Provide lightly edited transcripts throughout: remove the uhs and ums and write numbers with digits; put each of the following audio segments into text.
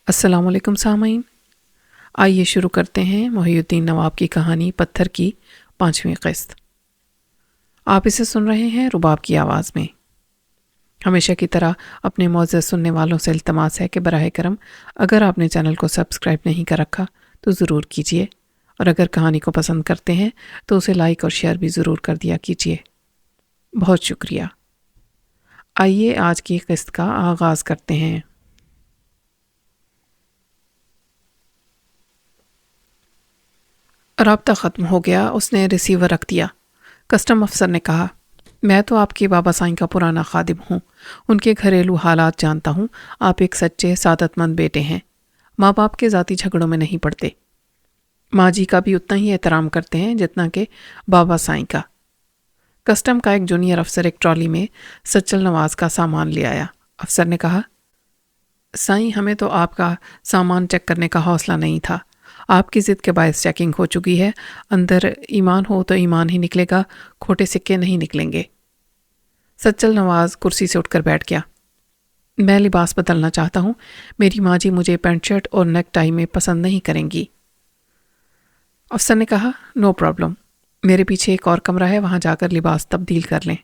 السلام علیکم سامعین، آئیے شروع کرتے ہیں محی الدین نواب کی کہانی پتھر کی 5ویں قسط۔ آپ اسے سن رہے ہیں رباب کی آواز میں۔ ہمیشہ کی طرح اپنے معزز سننے والوں سے التماس ہے کہ براہ کرم اگر آپ نے چینل کو سبسکرائب نہیں کر رکھا تو ضرور کیجیے، اور اگر کہانی کو پسند کرتے ہیں تو اسے لائک اور شیئر بھی ضرور کر دیا کیجیے۔ بہت شکریہ۔ آئیے آج کی قسط کا آغاز کرتے ہیں۔ رابطہ ختم ہو گیا۔ اس نے ریسیور رکھ دیا۔ کسٹم افسر نے کہا، میں تو آپ کے بابا سائیں کا پرانا خادم ہوں، ان کے گھریلو حالات جانتا ہوں۔ آپ ایک سچے سعادت مند بیٹے ہیں، ماں باپ کے ذاتی جھگڑوں میں نہیں پڑتے، ماں جی کا بھی اتنا ہی احترام کرتے ہیں جتنا کہ بابا سائیں کا۔ کسٹم کا ایک جونیئر افسر ایک ٹرالی میں سچل نواز کا سامان لے آیا۔ افسر نے کہا، سائیں ہمیں تو آپ کا سامان چیک کرنے کا حوصلہ نہیں تھا، آپ کی ضد کے باعث چیکنگ ہو چکی ہے، اندر ایمان ہو تو ایمان ہی نکلے گا، کھوٹے سکے نہیں نکلیں گے۔ سچل نواز کرسی سے اٹھ کر بیٹھ گیا۔ میں لباس بدلنا چاہتا ہوں، میری ماں جی مجھے پینٹ شرٹ اور نیک ٹائی میں پسند نہیں کریں گی۔ افسر نے کہا، نو پرابلم، میرے پیچھے ایک اور کمرہ ہے، وہاں جا کر لباس تبدیل کر لیں۔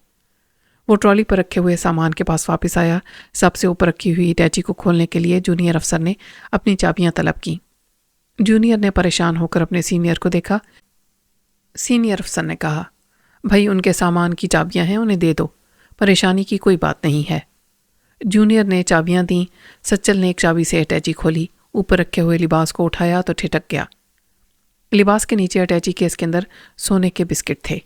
وہ ٹرالی پر رکھے ہوئے سامان کے پاس واپس آیا۔ سب سے اوپر رکھی ہوئی اٹیچی کو کھولنے کے لیے جونیئر افسر نے اپنی چابیاں طلب کی۔ جونیئر نے پریشان ہو کر اپنے سینئر کو دیکھا۔ سینئر افسر نے کہا، بھائی ان کے سامان کی چابیاں ہیں، انہیں دے دو، پریشانی کی کوئی بات نہیں ہے۔ جونیئر نے چابیاں دیں۔ سچل نے ایک چابی سے اٹیچی کھولی، اوپر رکھے ہوئے لباس کو اٹھایا تو ٹھٹک گیا۔ لباس کے نیچے اٹیچی کیس کے اندر سونے کے بسکٹ تھے۔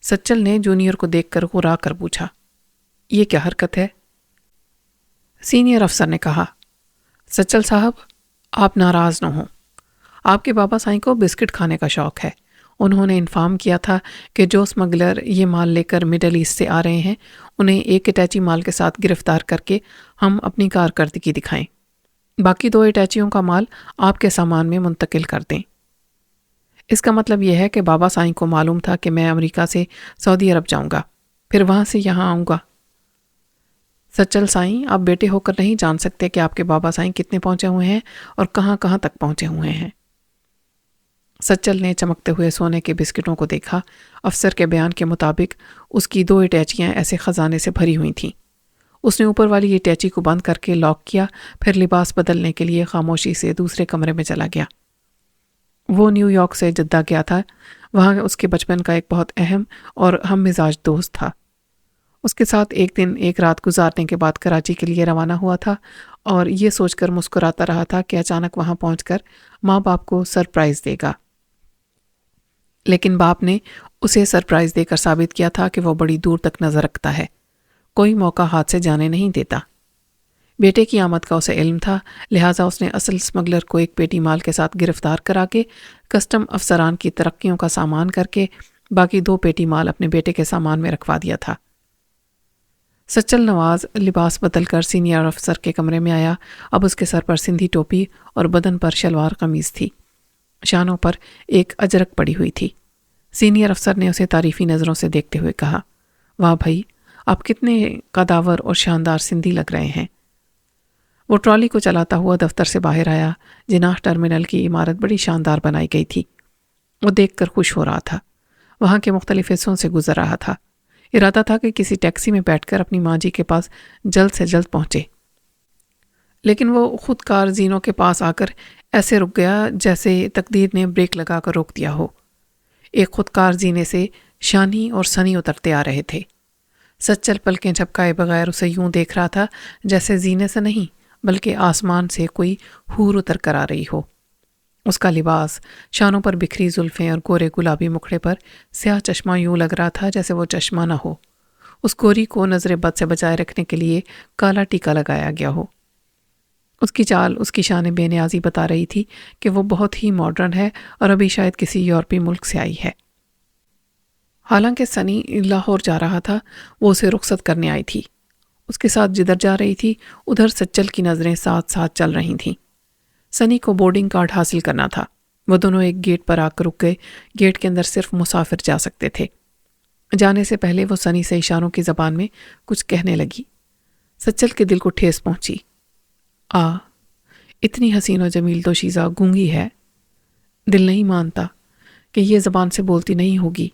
سچل نے جونیئر کو دیکھ کر غرا کر پوچھا، یہ کیا حرکت ہے؟ سینئر افسر نے کہا، سچل صاحب آپ ناراض نہ ہوں، آپ کے بابا سائیں کو بسکٹ کھانے کا شوق ہے۔ انہوں نے انفارم کیا تھا کہ جو اسمگلر یہ مال لے کر مڈل ایسٹ سے آ رہے ہیں انہیں ایک اٹیچی مال کے ساتھ گرفتار کر کے ہم اپنی کارکردگی دکھائیں، باقی 2 اٹیچیوں کا مال آپ کے سامان میں منتقل کر دیں۔ اس کا مطلب یہ ہے کہ بابا سائیں کو معلوم تھا کہ میں امریکہ سے سعودی عرب جاؤں گا، پھر وہاں سے یہاں آؤں گا۔ سچل سائیں، آپ بیٹے ہو کر نہیں جان سکتے کہ آپ کے بابا سائیں کتنے پہنچے ہوئے ہیں اور کہاں کہاں تک پہنچے ہوئے ہیں۔ سچل نے چمکتے ہوئے سونے کے بسکٹوں کو دیکھا۔ افسر کے بیان کے مطابق اس کی 2 اٹیچیاں ایسے خزانے سے بھری ہوئی تھیں۔ اس نے اوپر والی اٹیچی کو بند کر کے لاک کیا، پھر لباس بدلنے کے لیے خاموشی سے دوسرے کمرے میں چلا گیا۔ وہ نیو یارک سے جدہ گیا تھا، وہاں اس کے بچپن کا ایک بہت اہم اور ہم مزاج دوست تھا۔ اس کے ساتھ ایک دن ایک رات گزارنے کے بعد کراچی کے لیے روانہ ہوا تھا، اور یہ سوچ کر مسکراتا رہا تھا کہ اچانک وہاں پہنچ کر ماں باپ کو سرپرائز دے گا۔ لیکن باپ نے اسے سرپرائز دے کر ثابت کیا تھا کہ وہ بڑی دور تک نظر رکھتا ہے، کوئی موقع ہاتھ سے جانے نہیں دیتا۔ بیٹے کی آمد کا اسے علم تھا، لہٰذا اس نے اصل اسمگلر کو ایک پیٹی مال کے ساتھ گرفتار کرا کے کسٹم افسران کی ترقیوں کا سامان کر کے باقی 2 پیٹی مال اپنے بیٹے کے سامان میں رکھوا دیا تھا۔ سچل نواز لباس بدل کر سینئر افسر کے کمرے میں آیا۔ اب اس کے سر پر سندھی ٹوپی اور بدن پر شلوار قمیض تھی، شانوں پر ایک اجرک پڑی ہوئی تھی۔ سینئر افسر نے اسے تعریفی نظروں سے دیکھتے ہوئے کہا، واہ بھائی، آپ کتنے قداور اور شاندار سندھی لگ رہے ہیں۔ وہ ٹرالی کو چلاتا ہوا دفتر سے باہر آیا۔ جناح ٹرمینل کی عمارت بڑی شاندار بنائی گئی تھی۔ وہ دیکھ کر خوش ہو رہا تھا، وہاں کے مختلف حصوں سے گزر رہا تھا۔ ارادہ تھا کہ کسی ٹیکسی میں بیٹھ کر اپنی ماں جی کے پاس جلد سے جلد پہنچے، لیکن وہ خود کار زینوں کے پاس آ کر ایسے رک گیا جیسے تقدیر نے بریک لگا کر روک دیا ہو۔ ایک خود کار زینے سے شانی اور سنی اترتے آ رہے تھے۔ سچل پلکیں جھپکائے بغیر اسے یوں دیکھ رہا تھا جیسے زینے سے نہیں بلکہ آسمان سے کوئی حور اتر کر آ رہی ہو۔ اس کا لباس، شانوں پر بکھری زلفیں اور گورے گلابی مکھڑے پر سیاہ چشمہ یوں لگ رہا تھا جیسے وہ چشمہ نہ ہو، اس گوری کو نظر بد سے بچائے رکھنے کے لیے کالا ٹیکا لگایا گیا ہو۔ اس کی چال، اس کی شان بے نیازی بتا رہی تھی کہ وہ بہت ہی ماڈرن ہے اور ابھی شاید کسی یورپی ملک سے آئی ہے۔ حالانکہ سنی لاہور جا رہا تھا، وہ اسے رخصت کرنے آئی تھی۔ اس کے ساتھ جدھر جا رہی تھی ادھر سچل کی نظریں ساتھ ساتھ چل رہی تھیں۔ سنی کو بورڈنگ کارڈ حاصل کرنا تھا۔ وہ دونوں ایک گیٹ پر آ کر رک گئے۔ گیٹ کے اندر صرف مسافر جا سکتے تھے۔ جانے سے پہلے وہ سنی سے اشاروں کی زبان میں کچھ کہنے لگی۔ سچل کے دل کو ٹھیس پہنچی۔ اتنی حسین و جمیل تو شیزہ گونگی ہے، دل نہیں مانتا کہ یہ زبان سے بولتی نہیں ہوگی۔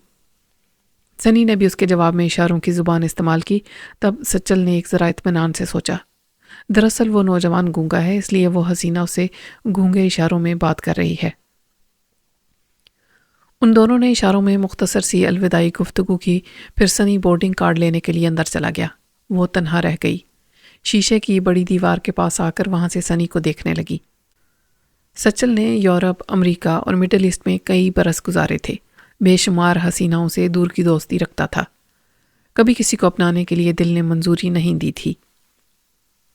سنی نے بھی اس کے جواب میں اشاروں کی زبان استعمال کی۔ تب سچل نے ایک ذرا اطمینان سے سوچا، دراصل وہ نوجوان گونگا ہے، اس لیے وہ حسینہ اسے گونگے اشاروں میں بات کر رہی ہے۔ ان دونوں نے اشاروں میں مختصر سی الوداعی گفتگو کی، پھر سنی بورڈنگ کارڈ لینے کے لیے اندر چلا گیا۔ وہ تنہا رہ گئی، شیشے کی بڑی دیوار کے پاس آ کر وہاں سے سنی کو دیکھنے لگی۔ سچل نے یورپ، امریکہ اور مڈل ایسٹ میں کئی برس گزارے تھے، بے شمار حسیناؤں سے دور کی دوستی رکھتا تھا، کبھی کسی کو اپنانے کے لیے دل نے منظوری نہیں دی تھی۔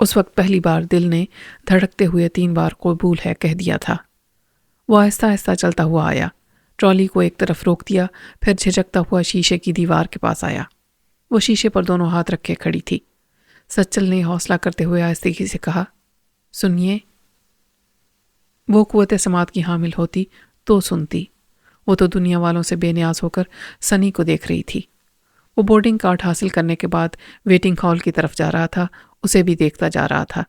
اس وقت پہلی بار دل نے دھڑکتے ہوئے 3 بار قبول ہے کہہ دیا تھا۔ وہ آہستہ آہستہ چلتا ہوا آیا، ٹرالی کو ایک طرف روک دیا، پھر جھجکتا ہوا شیشے کی دیوار کے پاس آیا۔ وہ شیشے پر دونوں ہاتھ رکھے کھڑی تھی۔ سچل نے حوصلہ کرتے ہوئے آہستگی سے کہا، سنیے۔ وہ قوت سماعت کی حامل ہوتی تو سنتی، وہ تو دنیا والوں سے بے نیاز ہو کر سنی کو دیکھ رہی تھی۔ وہ بورڈنگ کارڈ حاصل کرنے کے بعد ویٹنگ ہال کی طرف جا رہا تھا، اسے بھی دیکھتا جا رہا تھا۔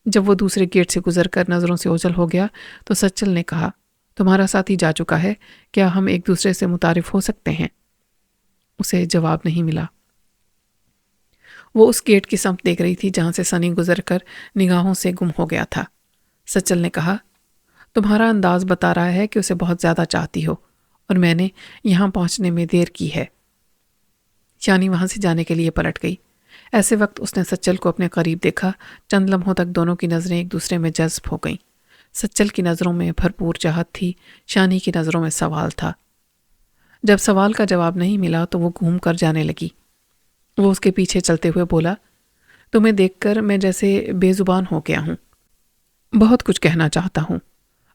جب وہ دوسرے گیٹ سے گزر کر نظروں سے اوجھل ہو گیا تو سچل نے کہا، تمہارا ساتھی جا چکا ہے، کیا ہم ایک دوسرے سے متعارف ہو سکتے ہیں؟ اسے جواب نہیں ملا۔ وہ اس گیٹ کی سمت دیکھ رہی تھی جہاں سے سنی گزر کر نگاہوں سے گم ہو گیا تھا۔ سچل نے کہا، تمہارا انداز بتا رہا ہے کہ اسے بہت زیادہ چاہتی ہو، اور میں نے یہاں پہنچنے میں دیر کی ہے۔ شانی وہاں سے جانے کے لیے پلٹ گئی۔ ایسے وقت اس نے سچل کو اپنے قریب دیکھا۔ چند لمحوں تک دونوں کی نظریں ایک دوسرے میں جذب ہو گئیں۔ سچل کی نظروں میں بھرپور چاہت تھی، شانی کی نظروں میں سوال تھا۔ جب سوال کا جواب نہیں ملا تو وہ گھوم کر جانے لگی۔ وہ اس کے پیچھے چلتے ہوئے بولا، تمہیں دیکھ کر میں جیسے بے زبان ہو گیا ہوں، بہت کچھ کہنا چاہتا ہوں،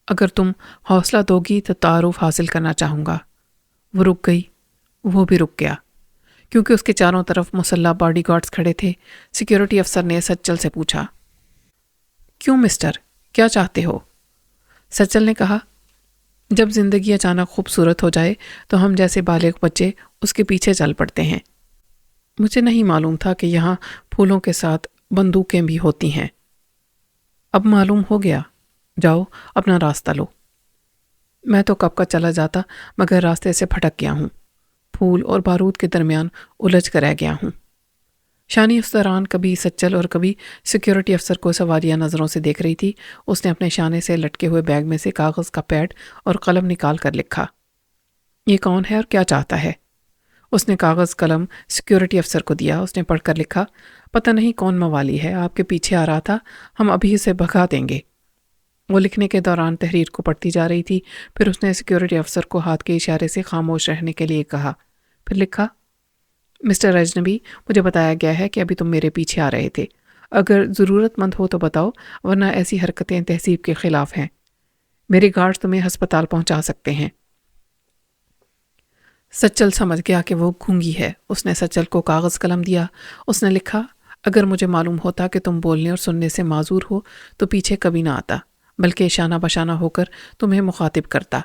اگر تم حوصلہ دو گی تو تعارف حاصل کرنا چاہوں گا۔ وہ رک گئی، وہ بھی رک گیا، کیونکہ اس کے چاروں طرف مسلح باڈی گارڈز کھڑے تھے۔ سیکیورٹی افسر نے سچل سے پوچھا، کیوں مسٹر، کیا چاہتے ہو؟ سچل نے کہا، جب زندگی اچانک خوبصورت ہو جائے تو ہم جیسے بالغ بچے اس کے پیچھے چل پڑتے ہیں۔ مجھے نہیں معلوم تھا کہ یہاں پھولوں کے ساتھ بندوقیں بھی ہوتی ہیں۔ اب معلوم ہو گیا، جاؤ اپنا راستہ لو۔ میں تو کب کا چلا جاتا مگر راستے سے بھٹک گیا ہوں، پھول اور بارود کے درمیان الجھ کر رہ گیا ہوں۔ شانی اس دوران کبھی سچل اور کبھی سیکیورٹی افسر کو سوالیہ نظروں سے دیکھ رہی تھی۔ اس نے اپنے شانے سے لٹکے ہوئے بیگ میں سے کاغذ کا پیڈ اور قلم نکال کر لکھا، یہ کون ہے اور کیا چاہتا ہے؟ اس نے کاغذ قلم سیکیورٹی افسر کو دیا۔ اس نے پڑھ کر لکھا، پتہ نہیں کون موالی ہے، آپ کے پیچھے آ رہا تھا، ہم ابھی اسے بھگا دیں گے۔ وہ لکھنے کے دوران تحریر کو پڑھتی جا رہی تھی۔ پھر اس نے سیکیورٹی افسر کو ہاتھ کے اشارے سے خاموش رہنے کے لیے کہا، پھر لکھا، مسٹر اجنبی، مجھے بتایا گیا ہے کہ ابھی تم میرے پیچھے آ رہے تھے، اگر ضرورت مند ہو تو بتاؤ، ورنہ ایسی حرکتیں تہذیب کے خلاف ہیں۔ میرے گارڈ تمہیں ہسپتال پہنچا سکتے ہیں۔ سچل سمجھ گیا کہ وہ گونگی ہے۔ اس نے سچل کو کاغذ قلم دیا۔ اس نے لکھا، اگر مجھے معلوم ہوتا کہ تم بولنے اور سننے سے معذور ہو تو پیچھے کبھی نہ آتا، بلکہ شانہ بشانہ ہو کر تمہیں مخاطب کرتا۔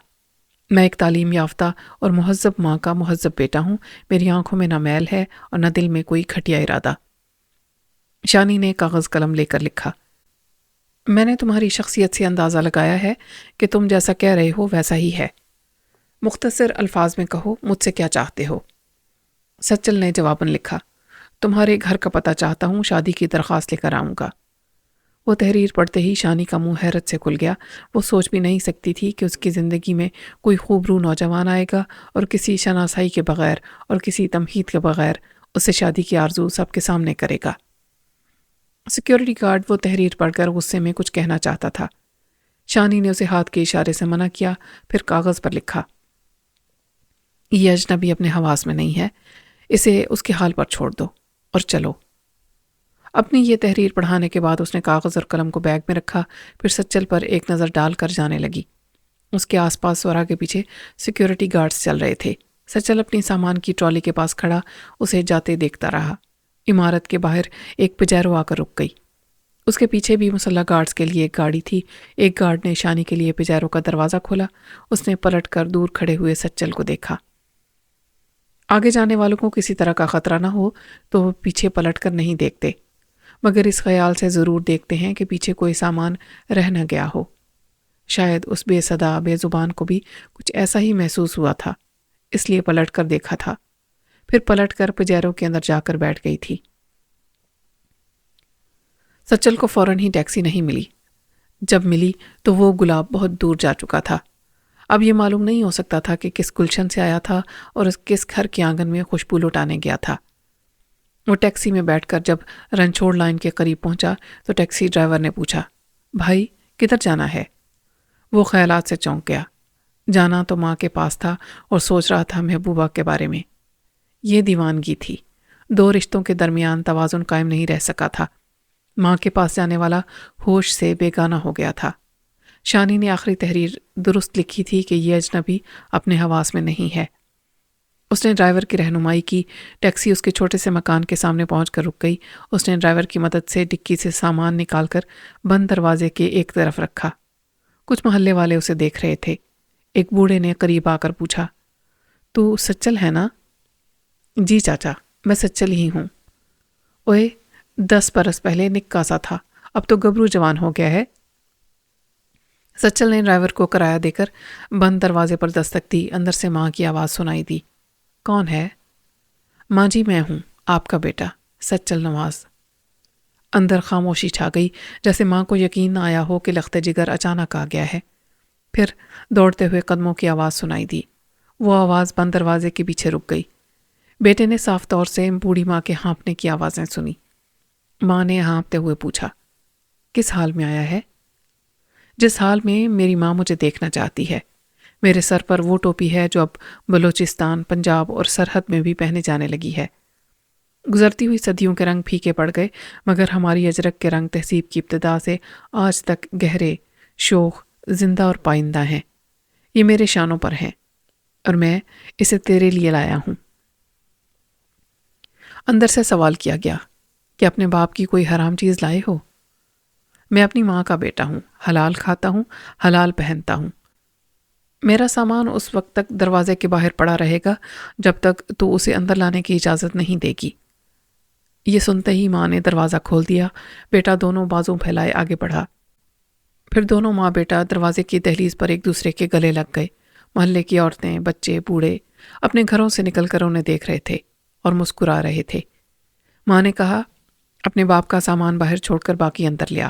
میں ایک تعلیم یافتہ اور مہذب ماں کا مہذب بیٹا ہوں، میری آنکھوں میں نہ میل ہے اور نہ دل میں کوئی گھٹیا ارادہ۔ شانی نے کاغذ قلم لے کر لکھا، میں نے تمہاری شخصیت سے اندازہ لگایا ہے کہ تم جیسا کہہ رہے ہو ویسا ہی ہے، مختصر الفاظ میں کہو مجھ سے کیا چاہتے ہو؟ سچل نے جواباً لکھا، تمہارے گھر کا پتہ چاہتا ہوں، شادی کی درخواست لے کر آؤں گا۔ وہ تحریر پڑھتے ہی شانی کا منہ حیرت سے کھل گیا۔ وہ سوچ بھی نہیں سکتی تھی کہ اس کی زندگی میں کوئی خوبرو نوجوان آئے گا اور کسی شناسائی کے بغیر اور کسی تمہید کے بغیر اسے شادی کی آرزو سب کے سامنے کرے گا۔ سیکیورٹی گارڈ وہ تحریر پڑھ کر غصے میں کچھ کہنا چاہتا تھا۔ شانی نے اسے ہاتھ کے اشارے سے منع کیا، پھر کاغذ پر لکھا، یہ اجنبی اپنے حواس میں نہیں ہے، اسے اس کے حال پر چھوڑ دو اور چلو۔ اپنی یہ تحریر پڑھانے کے بعد اس نے کاغذ اور قلم کو بیگ میں رکھا، پھر سچل پر ایک نظر ڈال کر جانے لگی۔ اس کے آس پاس اور آگے پیچھے سیکیورٹی گارڈز چل رہے تھے۔ سچل اپنی سامان کی ٹرالی کے پاس کھڑا اسے جاتے دیکھتا رہا۔ عمارت کے باہر ایک پجیرو آ کر رک گئی۔ اس کے پیچھے بھی مسلح گارڈز کے لیے ایک گاڑی تھی۔ ایک گارڈ نے شانی کے لیے پجیرو کا دروازہ کھولا۔ اس نے پلٹ کر دور کھڑے ہوئے سچل کو دیکھا۔ آگے جانے والوں کو کسی طرح کا خطرہ نہ ہو تو وہ پیچھے پلٹ کر نہیں دیکھتے۔ مگر اس خیال سے ضرور دیکھتے ہیں کہ پیچھے کوئی سامان رہ نہ گیا ہو۔ شاید اس بے صدا بے زبان کو بھی کچھ ایسا ہی محسوس ہوا تھا، اس لیے پلٹ کر دیکھا تھا، پھر پلٹ کر پجیرو کے اندر جا کر بیٹھ گئی تھی۔ سچل کو فوراً ہی ٹیکسی نہیں ملی۔ جب ملی تو وہ گلاب بہت دور جا چکا تھا۔ اب یہ معلوم نہیں ہو سکتا تھا کہ کس گلشن سے آیا تھا اور کس گھر کے آنگن میں خوشبو لٹانے گیا تھا۔ وہ ٹیکسی میں بیٹھ کر جب رنچوڑ لائن کے قریب پہنچا تو ٹیکسی ڈرائیور نے پوچھا، بھائی کدھر جانا ہے؟ وہ خیالات سے چونک گیا۔ جانا تو ماں کے پاس تھا اور سوچ رہا تھا محبوبہ کے بارے میں۔ یہ دیوانگی تھی، دو رشتوں کے درمیان توازن قائم نہیں رہ سکا تھا۔ ماں کے پاس جانے والا ہوش سے بیگانہ ہو گیا تھا۔ شانی نے آخری تحریر درست لکھی تھی کہ یہ اجنبی اپنے حواس میں نہیں ہے۔ اس نے ڈرائیور کی رہنمائی کی، ٹیکسی اس کے چھوٹے سے مکان کے سامنے پہنچ کر رک گئی۔ اس نے ڈرائیور کی مدد سے ڈکی سے سامان نکال کر بند دروازے کے ایک طرف رکھا۔ کچھ محلے والے اسے دیکھ رہے تھے۔ ایک بوڑھے نے قریب آ کر پوچھا، تو سچل ہے نا؟ جی چاچا، میں سچل ہی ہوں۔ اوئے، 10 برس پہلے نکا سا تھا، اب تو گبرو جوان ہو گیا ہے۔ سچل نے ڈرائیور کو کرایہ دے کر بند دروازے پر دستک دی۔ اندر سے ماں کی آواز سنائی دی، کون ہے؟ ماں جی میں ہوں، آپ کا بیٹا سچل نواز۔ اندر خاموشی چھا گئی، جیسے ماں کو یقین نہ آیا ہو کہ لخت جگر اچانک آ گیا ہے۔ پھر دوڑتے ہوئے قدموں کی آواز سنائی دی۔ وہ آواز بند دروازے کے پیچھے رک گئی۔ بیٹے نے صاف طور سے بوڑھی ماں کے ہانپنے کی آوازیں سنی۔ ماں نے ہانپتے ہوئے پوچھا، کس حال میں آیا ہے؟ جس حال میں میری ماں مجھے دیکھنا چاہتی ہے۔ میرے سر پر وہ ٹوپی ہے جو اب بلوچستان، پنجاب اور سرحد میں بھی پہنے جانے لگی ہے۔ گزرتی ہوئی صدیوں کے رنگ پھیکے پڑ گئے، مگر ہماری اجرک کے رنگ تہذیب کی ابتدا سے آج تک گہرے، شوخ، زندہ اور پائندہ ہیں۔ یہ میرے شانوں پر ہیں اور میں اسے تیرے لیے لایا ہوں۔ اندر سے سوال کیا گیا کہ اپنے باپ کی کوئی حرام چیز لائے ہو؟ میں اپنی ماں کا بیٹا ہوں، حلال کھاتا ہوں، حلال پہنتا ہوں۔ میرا سامان اس وقت تک دروازے کے باہر پڑا رہے گا جب تک تو اسے اندر لانے کی اجازت نہیں دے گی۔ یہ سنتے ہی ماں نے دروازہ کھول دیا۔ بیٹا دونوں بازو پھیلائے آگے بڑھا۔ پھر دونوں ماں بیٹا دروازے کی دہلیز پر ایک دوسرے کے گلے لگ گئے۔ محلے کی عورتیں، بچے، بوڑھے اپنے گھروں سے نکل کر انہیں دیکھ رہے تھے اور مسکرا رہے تھے۔ ماں نے کہا، اپنے باپ کا سامان باہر چھوڑ کر باقی اندر لیا۔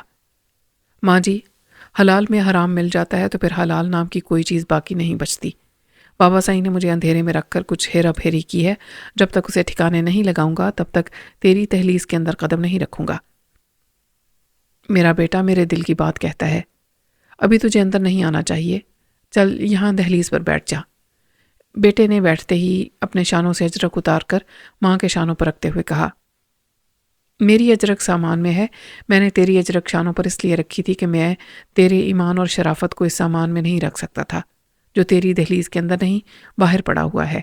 ماں جی، حلال میں حرام مل جاتا ہے تو پھر حلال نام کی کوئی چیز باقی نہیں بچتی۔ بابا سائیں نے مجھے اندھیرے میں رکھ کر کچھ ہیرا پھیری کی ہے، جب تک اسے ٹھکانے نہیں لگاؤں گا تب تک تیری دہلیز کے اندر قدم نہیں رکھوں گا۔ میرا بیٹا میرے دل کی بات کہتا ہے، ابھی تجھے اندر نہیں آنا چاہیے، چل یہاں دہلیز پر بیٹھ جا۔ بیٹے نے بیٹھتے ہی اپنے شانوں سے اجرک اتار کر ماں کے شانوں پر رکھتے ہوئے کہا، میری اجرک سامان میں ہے، میں نے تیری اجرک شانوں پر اس لیے رکھی تھی کہ میں تیرے ایمان اور شرافت کو اس سامان میں نہیں رکھ سکتا تھا جو تیری دہلیز کے اندر نہیں باہر پڑا ہوا ہے۔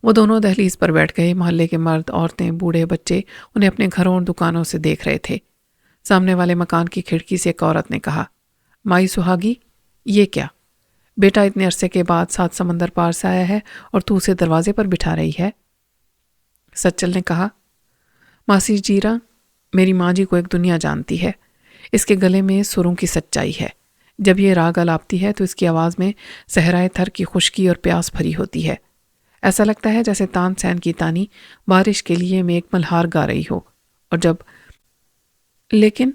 وہ دونوں دہلیز پر بیٹھ گئے۔ محلے کے مرد، عورتیں، بوڑھے، بچے انہیں اپنے گھروں اور دکانوں سے دیکھ رہے تھے۔ سامنے والے مکان کی کھڑکی سے ایک عورت نے کہا، مائی سہاگی، یہ کیا؟ بیٹا اتنے عرصے کے بعد 7 سمندر پار سے آیا ہے اور تو اسے دروازے پر بٹھا رہی ہے؟ سچل نے کہا، ماسی جیرا، میری ماں جی کو ایک دنیا جانتی ہے۔ اس کے گلے میں سروں کی سچائی ہے۔ جب یہ راگ الاپتی ہے تو اس کی آواز میں صحرائے تھر کی خشکی اور پیاس بھری ہوتی ہے۔ ایسا لگتا ہے جیسے تان سین کی تانی بارش کے لیے میک ملہار گا رہی ہو، اور لیکن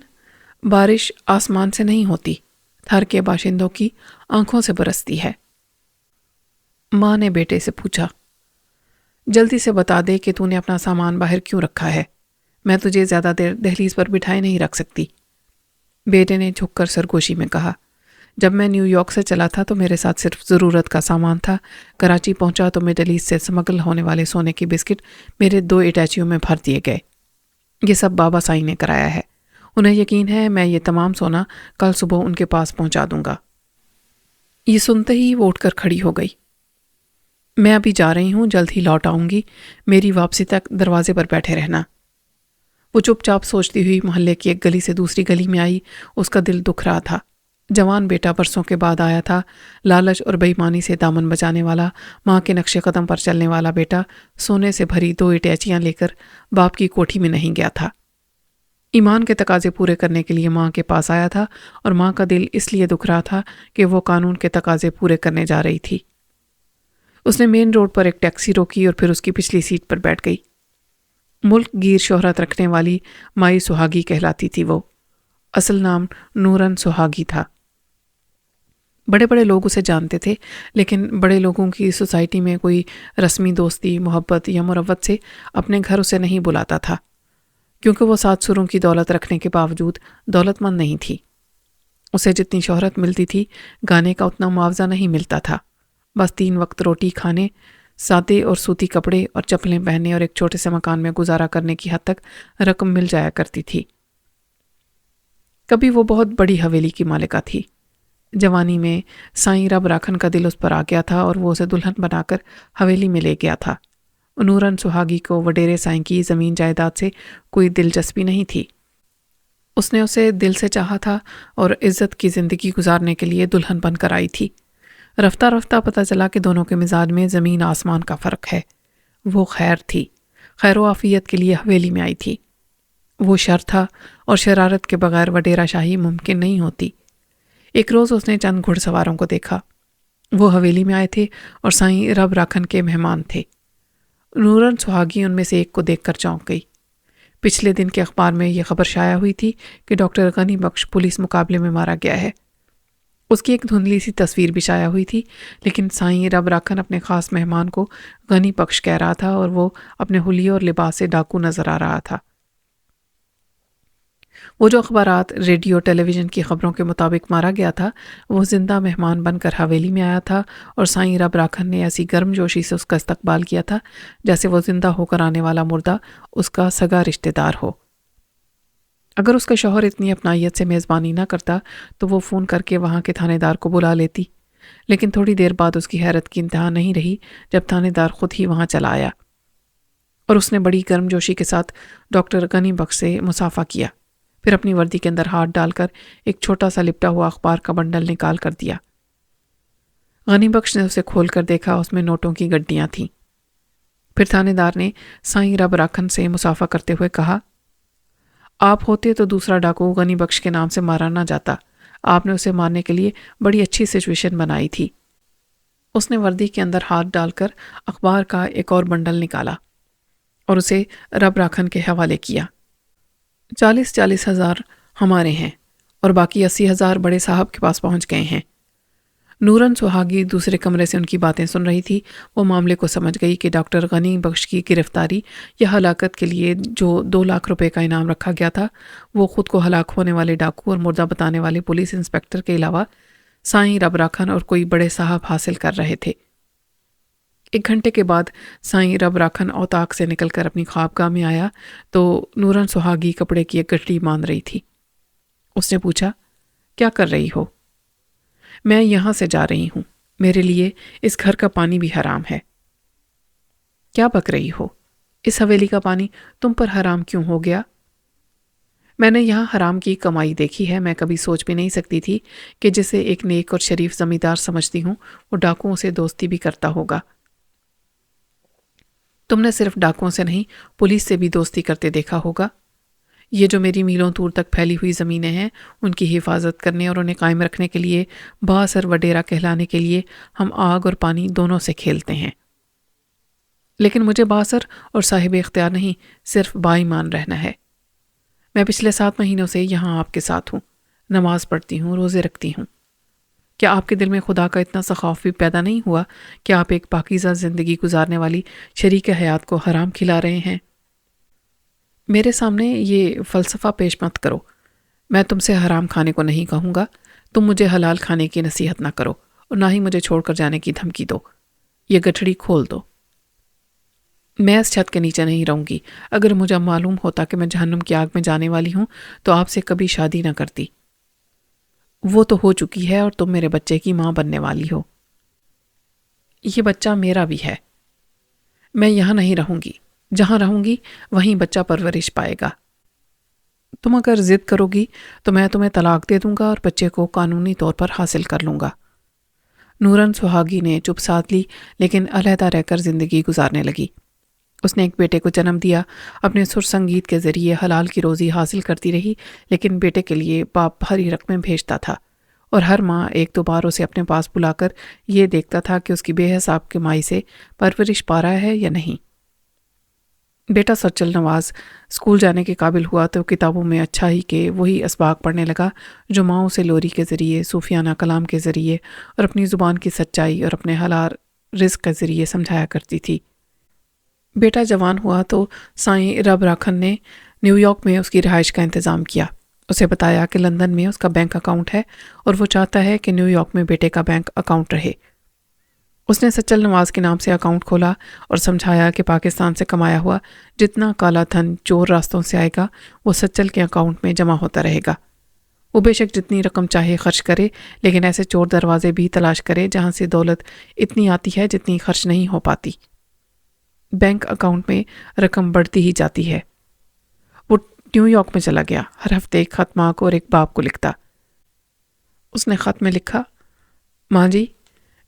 بارش آسمان سے نہیں ہوتی، تھر کے باشندوں کی آنکھوں سے برستی ہے۔ ماں نے بیٹے سے پوچھا، جلدی سے بتا دے کہ تو نے اپنا سامان باہر کیوں رکھا ہے؟ میں تجھے زیادہ دیر دہلیز پر بٹھائے نہیں رکھ سکتی۔ بیٹے نے جھک کر سرگوشی میں کہا، جب میں نیو یارک سے چلا تھا تو میرے ساتھ صرف ضرورت کا سامان تھا۔ کراچی پہنچا تو مڈل ایسٹ سے سمگل ہونے والے سونے کی بسکٹ میرے 2 اٹیچیوں میں بھر دیے گئے۔ یہ سب بابا سائیں نے کرایا ہے۔ انہیں یقین ہے میں یہ تمام سونا کل صبح ان کے پاس پہنچا دوں گا۔ یہ سنتے ہی وہ اٹھ کر کھڑی ہو گئی۔ میں ابھی جا رہی ہوں، جلد ہی لوٹ آؤں گی، میری واپسی تک دروازے پر بیٹھے رہنا۔ وہ چپ چاپ سوچتی ہوئی محلے کی ایک گلی سے دوسری گلی میں آئی۔ اس کا دل دکھ رہا تھا۔ جوان بیٹا برسوں کے بعد آیا تھا، لالچ اور بےایمانی سے دامن بچانے والا، ماں کے نقش قدم پر چلنے والا بیٹا سونے سے بھری 2 اٹیچیاں لے کر باپ کی کوٹھی میں نہیں گیا تھا۔ ایمان کے تقاضے پورے کرنے کے لیے ماں کے پاس آیا تھا، اور ماں کا دل اس لیے دکھ رہا تھا کہ وہ قانون کے تقاضے پورے کرنے جا رہی تھی۔ اس نے مین روڈ پر ایک ٹیکسی روکی اور پھر اس کی پچھلی سیٹ پر بیٹھ گئی۔ ملک گیر شہرت رکھنے والی مائی سہاگی کہلاتی تھی وہ۔ اصل نام نورن سہاگی تھا۔ بڑے بڑے لوگ اسے جانتے تھے، لیکن بڑے لوگوں کی سوسائٹی میں کوئی رسمی دوستی، محبت یا مروت سے اپنے گھر اسے نہیں بلاتا تھا، کیونکہ وہ 7 سروں کی دولت رکھنے کے باوجود دولت مند نہیں تھی۔ اسے جتنی شہرت ملتی تھی، گانے کا اتنا معاوضہ نہیں ملتا تھا۔ بس 3 وقت روٹی کھانے، سادے اور سوتی کپڑے اور چپلیں پہننے اور ایک چھوٹے سے مکان میں گزارا کرنے کی حد تک رقم مل جایا کرتی تھی۔ کبھی وہ بہت بڑی حویلی کی مالکہ تھی۔ جوانی میں سائیں رب راکھن کا دل اس پر آ گیا تھا اور وہ اسے دلہن بنا کر حویلی میں لے گیا تھا۔ نورن سہاگی کو وڈیرے سائیں کی زمین جائیداد سے کوئی دلچسپی نہیں تھی۔ اس نے اسے دل سے چاہا تھا اور عزت کی زندگی گزارنے کے لیے دلہن بن کر آئی تھی۔ رفتہ رفتہ پتہ چلا کہ دونوں کے مزاج میں زمین آسمان کا فرق ہے۔ وہ خیر تھی، خیر و عافیت کے لیے حویلی میں آئی تھی۔ وہ شر تھا، اور شرارت کے بغیر وڈیرہ شاہی ممکن نہیں ہوتی۔ ایک روز اس نے چند گھڑ سواروں کو دیکھا۔ وہ حویلی میں آئے تھے اور سائیں رب راکھن کے مہمان تھے۔ نورن سہاگی ان میں سے ایک کو دیکھ کر چونک گئی۔ پچھلے دن کے اخبار میں یہ خبر شائع ہوئی تھی کہ ڈاکٹر غنی بخش پولیس مقابلے میں مارا گیا ہے۔ اس کی ایک دھندلی سی تصویر بھی شائع ہوئی تھی، لیکن سائیں رب راکھن اپنے خاص مہمان کو غنی بخش کہہ رہا تھا، اور وہ اپنے حلیے اور لباس سے ڈاکو نظر آ رہا تھا۔ وہ جو اخبارات، ریڈیو، ٹیلی ویژن کی خبروں کے مطابق مارا گیا تھا، وہ زندہ مہمان بن کر حویلی میں آیا تھا، اور سائیں رب راکھن نے ایسی گرم جوشی سے اس کا استقبال کیا تھا جیسے وہ زندہ ہو کر آنے والا مردہ اس کا سگا رشتہ دار ہو۔ اگر اس کا شوہر اتنی اپنائیت سے میزبانی نہ کرتا تو وہ فون کر کے وہاں کے تھانے دار کو بلا لیتی، لیکن تھوڑی دیر بعد اس کی حیرت کی انتہا نہیں رہی جب تھانے دار خود ہی وہاں چلا آیا، اور اس نے بڑی گرم جوشی کے ساتھ ڈاکٹر غنی بخش سے مصافحہ کیا، پھر اپنی وردی کے اندر ہاتھ ڈال کر ایک چھوٹا سا لپٹا ہوا اخبار کا بنڈل نکال کر دیا۔ غنی بخش نے اسے کھول کر دیکھا، اس میں نوٹوں کی گڈیاں تھیں۔ پھر تھانے دار نے سائیں رب راکھن سے مصافحہ کرتے ہوئے کہا، آپ ہوتے تو دوسرا ڈاکو غنی بخش کے نام سے مارا نہ جاتا، آپ نے اسے مارنے کے لیے بڑی اچھی سچویشن بنائی تھی۔ اس نے وردی کے اندر ہاتھ ڈال کر اخبار کا ایک اور بنڈل نکالا اور اسے رب راکھن کے حوالے کیا۔ 40 ہزار ہمارے ہیں اور باقی 80,000 بڑے صاحب کے پاس پہنچ گئے ہیں۔ نورن سہاگی دوسرے کمرے سے ان کی باتیں سن رہی تھی۔ وہ معاملے کو سمجھ گئی کہ ڈاکٹر غنی بخش کی گرفتاری یا ہلاکت کے لیے جو 2 لاکھ روپے کا انعام رکھا گیا تھا، وہ خود کو ہلاک ہونے والے ڈاکو اور مردہ بتانے والے پولیس انسپکٹر کے علاوہ سائیں رب راکھن اور کوئی بڑے صاحب حاصل کر رہے تھے۔ 1 گھنٹے کے بعد سائیں رب راکھن اوطاق سے نکل کر اپنی خوابگاہ میں آیا تو نورن سہاگی کپڑے کی ایک گٹھڑی باندھ رہی تھی۔ اس نے پوچھا، کیا کر رہی ہو؟ میں یہاں سے جا رہی ہوں، میرے لیے اس گھر کا پانی بھی حرام ہے۔ کیا بک رہی ہو؟ اس حویلی کا پانی تم پر حرام کیوں ہو گیا؟ میں نے یہاں حرام کی کمائی دیکھی ہے، میں کبھی سوچ بھی نہیں سکتی تھی کہ جسے ایک نیک اور شریف زمیندار سمجھتی ہوں وہ ڈاکوؤں سے دوستی بھی کرتا ہوگا۔ تم نے صرف ڈاکوؤں سے نہیں، پولیس سے بھی دوستی کرتے دیکھا ہوگا۔ یہ جو میری میلوں دور تک پھیلی ہوئی زمینیں ہیں، ان کی حفاظت کرنے اور انہیں قائم رکھنے کے لیے، با اثر وڈیرہ کہلانے کے لیے ہم آگ اور پانی دونوں سے کھیلتے ہیں۔ لیکن مجھے با اثر اور صاحب اختیار نہیں، صرف با ایمان رہنا ہے۔ میں پچھلے 7 مہینوں سے یہاں آپ کے ساتھ ہوں، نماز پڑھتی ہوں، روزے رکھتی ہوں۔ کیا آپ کے دل میں خدا کا اتنا سا خوف بھی پیدا نہیں ہوا کہ آپ ایک پاکیزہ زندگی گزارنے والی شریک حیات کو حرام کھلا رہے ہیں؟ میرے سامنے یہ فلسفہ پیش مت کرو۔ میں تم سے حرام کھانے کو نہیں کہوں گا، تم مجھے حلال کھانے کی نصیحت نہ کرو، اور نہ ہی مجھے چھوڑ کر جانے کی دھمکی دو۔ یہ گٹھڑی کھول دو۔ میں اس چھت کے نیچے نہیں رہوں گی۔ اگر مجھے معلوم ہوتا کہ میں جہنم کی آگ میں جانے والی ہوں تو آپ سے کبھی شادی نہ کرتی۔ وہ تو ہو چکی ہے اور تم میرے بچے کی ماں بننے والی ہو۔ یہ بچہ میرا بھی ہے۔ میں یہاں نہیں رہوں گی، جہاں رہوں گی وہیں بچہ پرورش پائے گا۔ تم اگر ضد کرو گی تو میں تمہیں طلاق دے دوں گا اور بچے کو قانونی طور پر حاصل کر لوں گا۔ نورن سہاگی نے چپ سادھ لی لیکن علیحدہ رہ کر زندگی گزارنے لگی۔ اس نے ایک بیٹے کو جنم دیا، اپنے سر سنگیت کے ذریعے حلال کی روزی حاصل کرتی رہی، لیکن بیٹے کے لیے باپ بھاری رقمیں بھیجتا تھا اور ہر ماہ ایک دو بار اسے اپنے پاس بلا کر یہ دیکھتا تھا کہ اس کی بے حساب کمائی سے پرورش پا رہا ہے یا نہیں۔ بیٹا سچل نواز اسکول جانے کے قابل ہوا تو کتابوں میں اچھا ہی کہ وہی اسباق پڑھنے لگا جو ماں اسے لوری کے ذریعے، صوفیانہ کلام کے ذریعے اور اپنی زبان کی سچائی اور اپنے حلال رزق کے ذریعے سمجھایا کرتی تھی۔ بیٹا جوان ہوا تو سائیں رب راکھن نے نیو یارک میں اس کی رہائش کا انتظام کیا۔ اسے بتایا کہ لندن میں اس کا بینک اکاؤنٹ ہے اور وہ چاہتا ہے کہ نیو یارک میں بیٹے کا بینک اکاؤنٹ رہے۔ اس نے سچل نواز کے نام سے اکاؤنٹ کھولا اور سمجھایا کہ پاکستان سے کمایا ہوا جتنا کالا دھن چور راستوں سے آئے گا وہ سچل کے اکاؤنٹ میں جمع ہوتا رہے گا۔ وہ بے شک جتنی رقم چاہے خرچ کرے، لیکن ایسے چور دروازے بھی تلاش کرے جہاں سے دولت اتنی آتی ہے جتنی خرچ نہیں ہو پاتی۔ بینک اکاؤنٹ میں رقم بڑھتی ہی جاتی ہے۔ وہ نیو یارک میں چلا گیا، ہر ہفتے ایک خط ماں کو اور ایک باپ کو لکھتا۔ اس نے خط میں لکھا، ماں جی،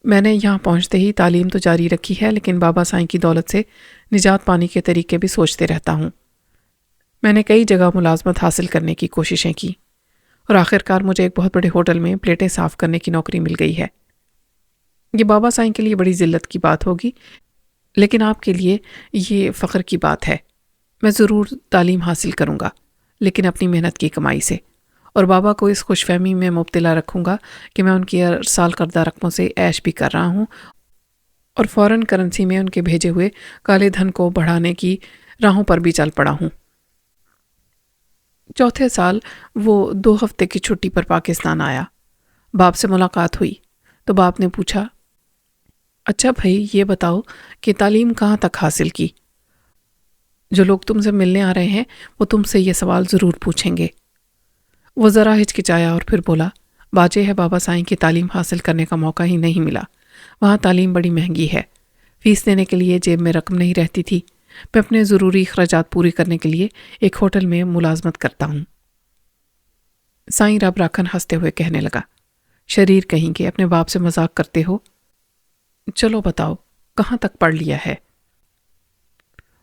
میں نے یہاں پہنچتے ہی تعلیم تو جاری رکھی ہے، لیکن بابا سائیں کی دولت سے نجات پانے کے طریقے بھی سوچتے رہتا ہوں۔ میں نے کئی جگہ ملازمت حاصل کرنے کی کوششیں کی اور آخرکار مجھے ایک بہت بڑے ہوٹل میں پلیٹیں صاف کرنے کی نوکری مل گئی ہے۔ یہ بابا سائیں کے لیے بڑی ذلت کی بات ہوگی، لیکن آپ کے لیے یہ فخر کی بات ہے۔ میں ضرور تعلیم حاصل کروں گا، لیکن اپنی محنت کی کمائی سے، اور بابا کو اس خوش فہمی میں مبتلا رکھوں گا کہ میں ان کی ارسال کردہ رقموں سے عیش بھی کر رہا ہوں اور فورن کرنسی میں ان کے بھیجے ہوئے کالے دھن کو بڑھانے کی راہوں پر بھی چل پڑا ہوں۔ چوتھے سال وہ 2 ہفتے کی چھٹی پر پاکستان آیا۔ باپ سے ملاقات ہوئی تو باپ نے پوچھا، اچھا بھائی یہ بتاؤ کہ تعلیم کہاں تک حاصل کی؟ جو لوگ تم سے ملنے آ رہے ہیں وہ تم سے یہ سوال ضرور پوچھیں گے۔ وہ ذرا ہچکچایا اور پھر بولا، واجب ہے بابا سائیں کی تعلیم حاصل کرنے کا موقع ہی نہیں ملا، وہاں تعلیم بڑی مہنگی ہے، فیس دینے کے لیے جیب میں رقم نہیں رہتی تھی، میں اپنے ضروری اخراجات پوری کرنے کے لیے ایک ہوٹل میں ملازمت کرتا ہوں۔ سائیں رب راکھن ہنستے ہوئے کہنے لگا، شریر کہیں کہ اپنے باپ سے مذاق کرتے ہو؟ چلو بتاؤ کہاں تک پڑھ لیا ہے؟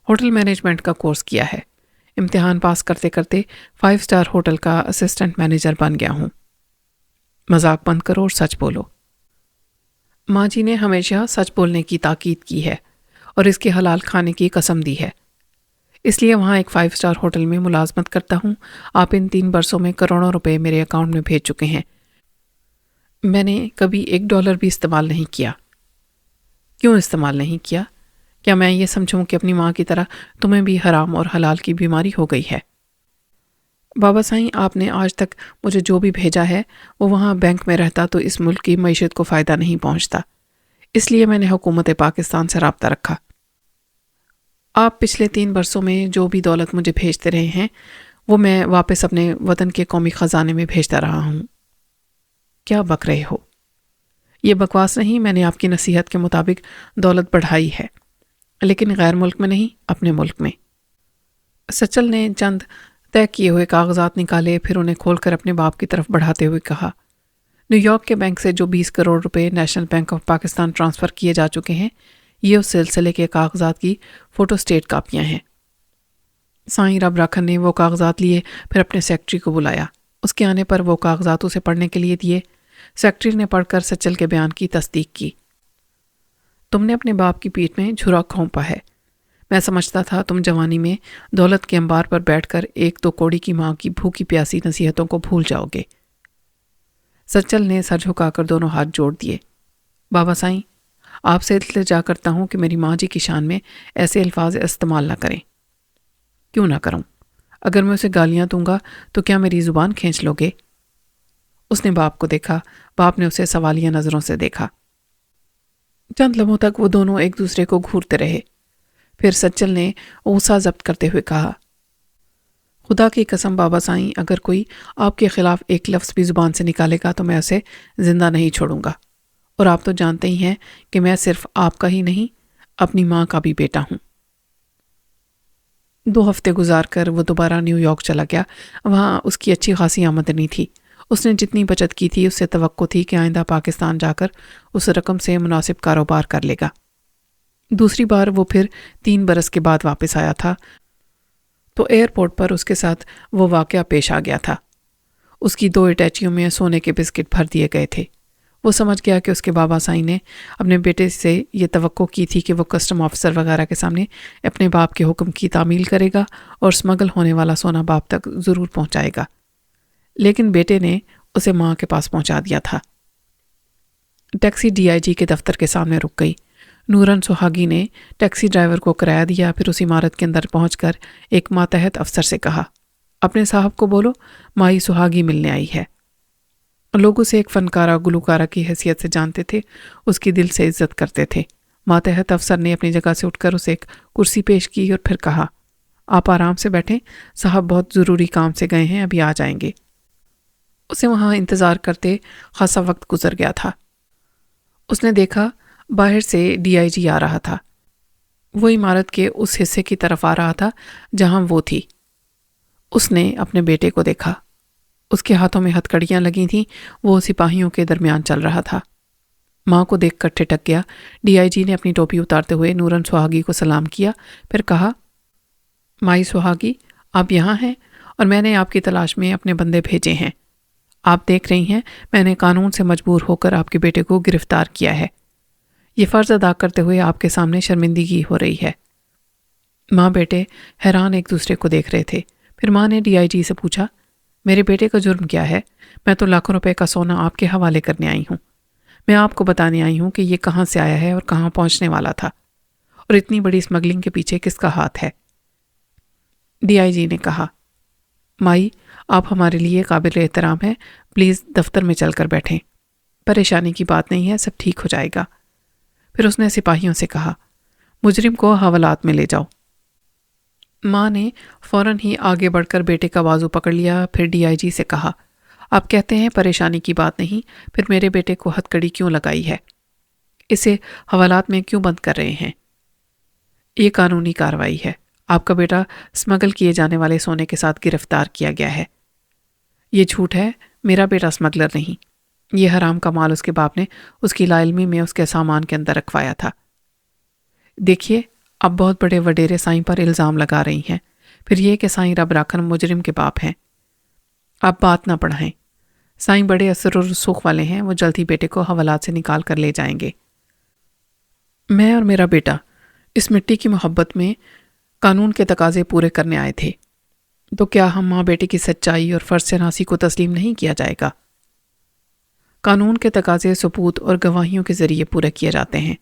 ہوٹل مینجمنٹ کا کورس کیا ہے، امتحان پاس کرتے کرتے 5 اسٹار ہوٹل کا اسسٹنٹ مینیجر بن گیا ہوں۔ مذاق بند کرو اور سچ بولو۔ ماں جی نے ہمیشہ سچ بولنے کی تاکید کی ہے اور اس کے حلال کھانے کی قسم دی ہے، اس لیے وہاں ایک 5 اسٹار ہوٹل میں ملازمت کرتا ہوں۔ آپ ان 3 برسوں میں کروڑوں روپے میرے اکاؤنٹ میں بھیج چکے ہیں، میں نے کبھی $1 بھی استعمال نہیں کیا۔ کیوں استعمال نہیں کیا؟ کیا میں یہ سمجھوں کہ اپنی ماں کی طرح تمہیں بھی حرام اور حلال کی بیماری ہو گئی ہے؟ بابا سائیں، آپ نے آج تک مجھے جو بھی بھیجا ہے وہ وہاں بینک میں رہتا تو اس ملک کی معیشت کو فائدہ نہیں پہنچتا، اس لیے میں نے حکومت پاکستان سے رابطہ رکھا۔ آپ پچھلے 3 برسوں میں جو بھی دولت مجھے بھیجتے رہے ہیں وہ میں واپس اپنے وطن کے قومی خزانے میں بھیجتا رہا ہوں۔ کیا بک رہے ہو؟ یہ بکواس نہیں، میں نے آپ کی نصیحت کے مطابق دولت بڑھائی ہے، لیکن غیر ملک میں نہیں، اپنے ملک میں۔ سچل نے چند طے کیے ہوئے کاغذات نکالے، پھر انہیں کھول کر اپنے باپ کی طرف بڑھاتے ہوئے کہا، نیو یارک کے بینک سے جو 20 کروڑ روپے national bank of Pakistan transfer کیے جا چکے ہیں، یہ اس سلسلے کے کاغذات کی فوٹو سٹیٹ کاپیاں ہیں۔ سائیں رب راکھن نے وہ کاغذات لیے، پھر اپنے سیکرٹری کو بلایا، اس کے آنے پر وہ کاغذات اسے پڑھنے کے لیے دیے۔ سیکرٹری نے پڑھ کر سچل کے بیان کی تصدیق کی۔ تم نے اپنے باپ کی پیٹھ میں چھرا کھونپا ہے، میں سمجھتا تھا تم جوانی میں دولت کے انبار پر بیٹھ کر 1-2 کوڑی کی ماں کی بھوکی پیاسی نصیحتوں کو بھول جاؤ گے۔ سچل نے سر جھکا کر دونوں ہاتھ جوڑ دیے۔ بابا سائیں، آپ سے التجا کرتا ہوں کہ میری ماں جی کی شان میں ایسے الفاظ استعمال نہ کریں۔ کیوں نہ کروں؟ اگر میں اسے گالیاں دوں گا تو کیا میری زبان کھینچ لو گے؟ اس نے باپ کو دیکھا، باپ نے اسے سوالیہ نظروں سے دیکھا۔ چند لمحوں تک وہ دونوں ایک دوسرے کو گھورتے رہے، پھر سچل نے غصہ ضبط کرتے ہوئے کہا، خدا کی قسم بابا سائیں، اگر کوئی آپ کے خلاف ایک لفظ بھی زبان سے نکالے گا تو میں اسے زندہ نہیں چھوڑوں گا، اور آپ تو جانتے ہی ہیں کہ میں صرف آپ کا ہی نہیں، اپنی ماں کا بھی بیٹا ہوں۔ 2 ہفتے گزار کر وہ دوبارہ نیو یارک چلا گیا۔ وہاں اس کی اچھی خاصی آمدنی تھی۔ اس نے جتنی بچت کی تھی اس سے توقع تھی کہ آئندہ پاکستان جا کر اس رقم سے مناسب کاروبار کر لے گا۔ دوسری بار وہ پھر 3 برس کے بعد واپس آیا تھا تو ایئرپورٹ پر اس کے ساتھ وہ واقعہ پیش آ گیا تھا۔ اس کی 2 اٹیچیوں میں سونے کے بسکٹ بھر دیے گئے تھے۔ وہ سمجھ گیا کہ اس کے بابا سائیں نے اپنے بیٹے سے یہ توقع کی تھی کہ وہ کسٹم آفیسر وغیرہ کے سامنے اپنے باپ کے حکم کی تعمیل کرے گا اور سمگل ہونے والا سونا باپ تک ضرور پہنچائے گا، لیکن بیٹے نے اسے ماں کے پاس پہنچا دیا تھا۔ ٹیکسی ڈی آئی جی کے دفتر کے سامنے رک گئی۔ نورن سہاگی نے ٹیکسی ڈرائیور کو کرایہ دیا، پھر اس عمارت کے اندر پہنچ کر ایک ماتحت افسر سے کہا، اپنے صاحب کو بولو مائی سہاگی ملنے آئی ہے۔ لوگ اسے ایک فنکارہ گلوکارہ کی حیثیت سے جانتے تھے، اس کی دل سے عزت کرتے تھے۔ ماتحت افسر نے اپنی جگہ سے اٹھ کر اسے ایک کرسی پیش کی اور پھر کہا، آپ آرام سے بیٹھیں، صاحب بہت ضروری کام سے گئے ہیں، ابھی آ جائیں گے۔ اسے وہاں انتظار کرتے خاصا وقت گزر گیا تھا۔ اس نے دیکھا باہر سے ڈی آئی جی آ رہا تھا۔ وہ عمارت کے اس حصے کی طرف آ رہا تھا جہاں وہ تھی۔ اس نے اپنے بیٹے کو دیکھا۔ اس کے ہاتھوں میں ہتھ کڑیاں لگی تھیں، وہ سپاہیوں کے درمیان چل رہا تھا۔ ماں کو دیکھ کر ٹھٹک گیا۔ ڈی آئی جی نے اپنی ٹوپی اتارتے ہوئے نورن سہاگی کو سلام کیا، پھر کہا، مائی سہاگی آپ یہاں ہیں اور میں نے آپ کی تلاش میں اپنے بندے بھیجے ہیں۔ آپ دیکھ رہی ہیں میں نے قانون سے مجبور ہو کر آپ کے بیٹے کو گرفتار کیا ہے۔ یہ فرض ادا کرتے ہوئے آپ کے سامنے شرمندگی ہو رہی ہے۔ ماں بیٹے حیران ایک دوسرے کو دیکھ رہے تھے۔ پھر ماں نے ڈی آئی جی سے پوچھا، میرے بیٹے کا جرم کیا ہے؟ میں تو لاکھوں روپے کا سونا آپ کے حوالے کرنے آئی ہوں۔ میں آپ کو بتانے آئی ہوں کہ یہ کہاں سے آیا ہے اور کہاں پہنچنے والا تھا، اور اتنی بڑی اسمگلنگ کے پیچھے کس کا ہاتھ ہے۔ ڈی آئی جی نے کہا، مائی آپ ہمارے لیے قابل احترام ہیں، پلیز دفتر میں چل کر بیٹھیں، پریشانی کی بات نہیں ہے، سب ٹھیک ہو جائے گا۔ پھر اس نے سپاہیوں سے کہا، مجرم کو حوالات میں لے جاؤ۔ ماں نے فوراً ہی آگے بڑھ کر بیٹے کا بازو پکڑ لیا، پھر ڈی آئی جی سے کہا، آپ کہتے ہیں پریشانی کی بات نہیں، پھر میرے بیٹے کو ہتھ کڑی کیوں لگائی ہے؟ اسے حوالات میں کیوں بند کر رہے ہیں؟ یہ قانونی کارروائی ہے۔ آپ کا بیٹا اسمگل کیے جانے والے سونے کے ساتھ گرفتار کیا گیا ہے۔ یہ جھوٹ ہے، میرا بیٹا اسمگلر نہیں۔ یہ حرام کا مال اس کے باپ نے اس کی لا علمی میں اس کے سامان کے اندر رکھوایا تھا۔ دیکھیے آپ بہت بڑے وڈیرے سائیں پر الزام لگا رہی ہیں، پھر یہ کہ سائیں رب راکھن مجرم کے باپ ہیں۔ آپ بات نہ بڑھائیں، سائیں بڑے اثر و رسوخ والے ہیں، وہ جلد ہی بیٹے کو حوالات سے نکال کر لے جائیں گے۔ میں اور میرا بیٹا اس مٹی کی محبت میں قانون کے تقاضے پورے کرنے آئے تھے، تو کیا ہم ماں بیٹے کی سچائی اور فرض شناسی کو تسلیم نہیں کیا جائے گا؟ قانون کے تقاضے ثبوت اور گواہیوں کے ذریعے پورے کیے جاتے ہیں۔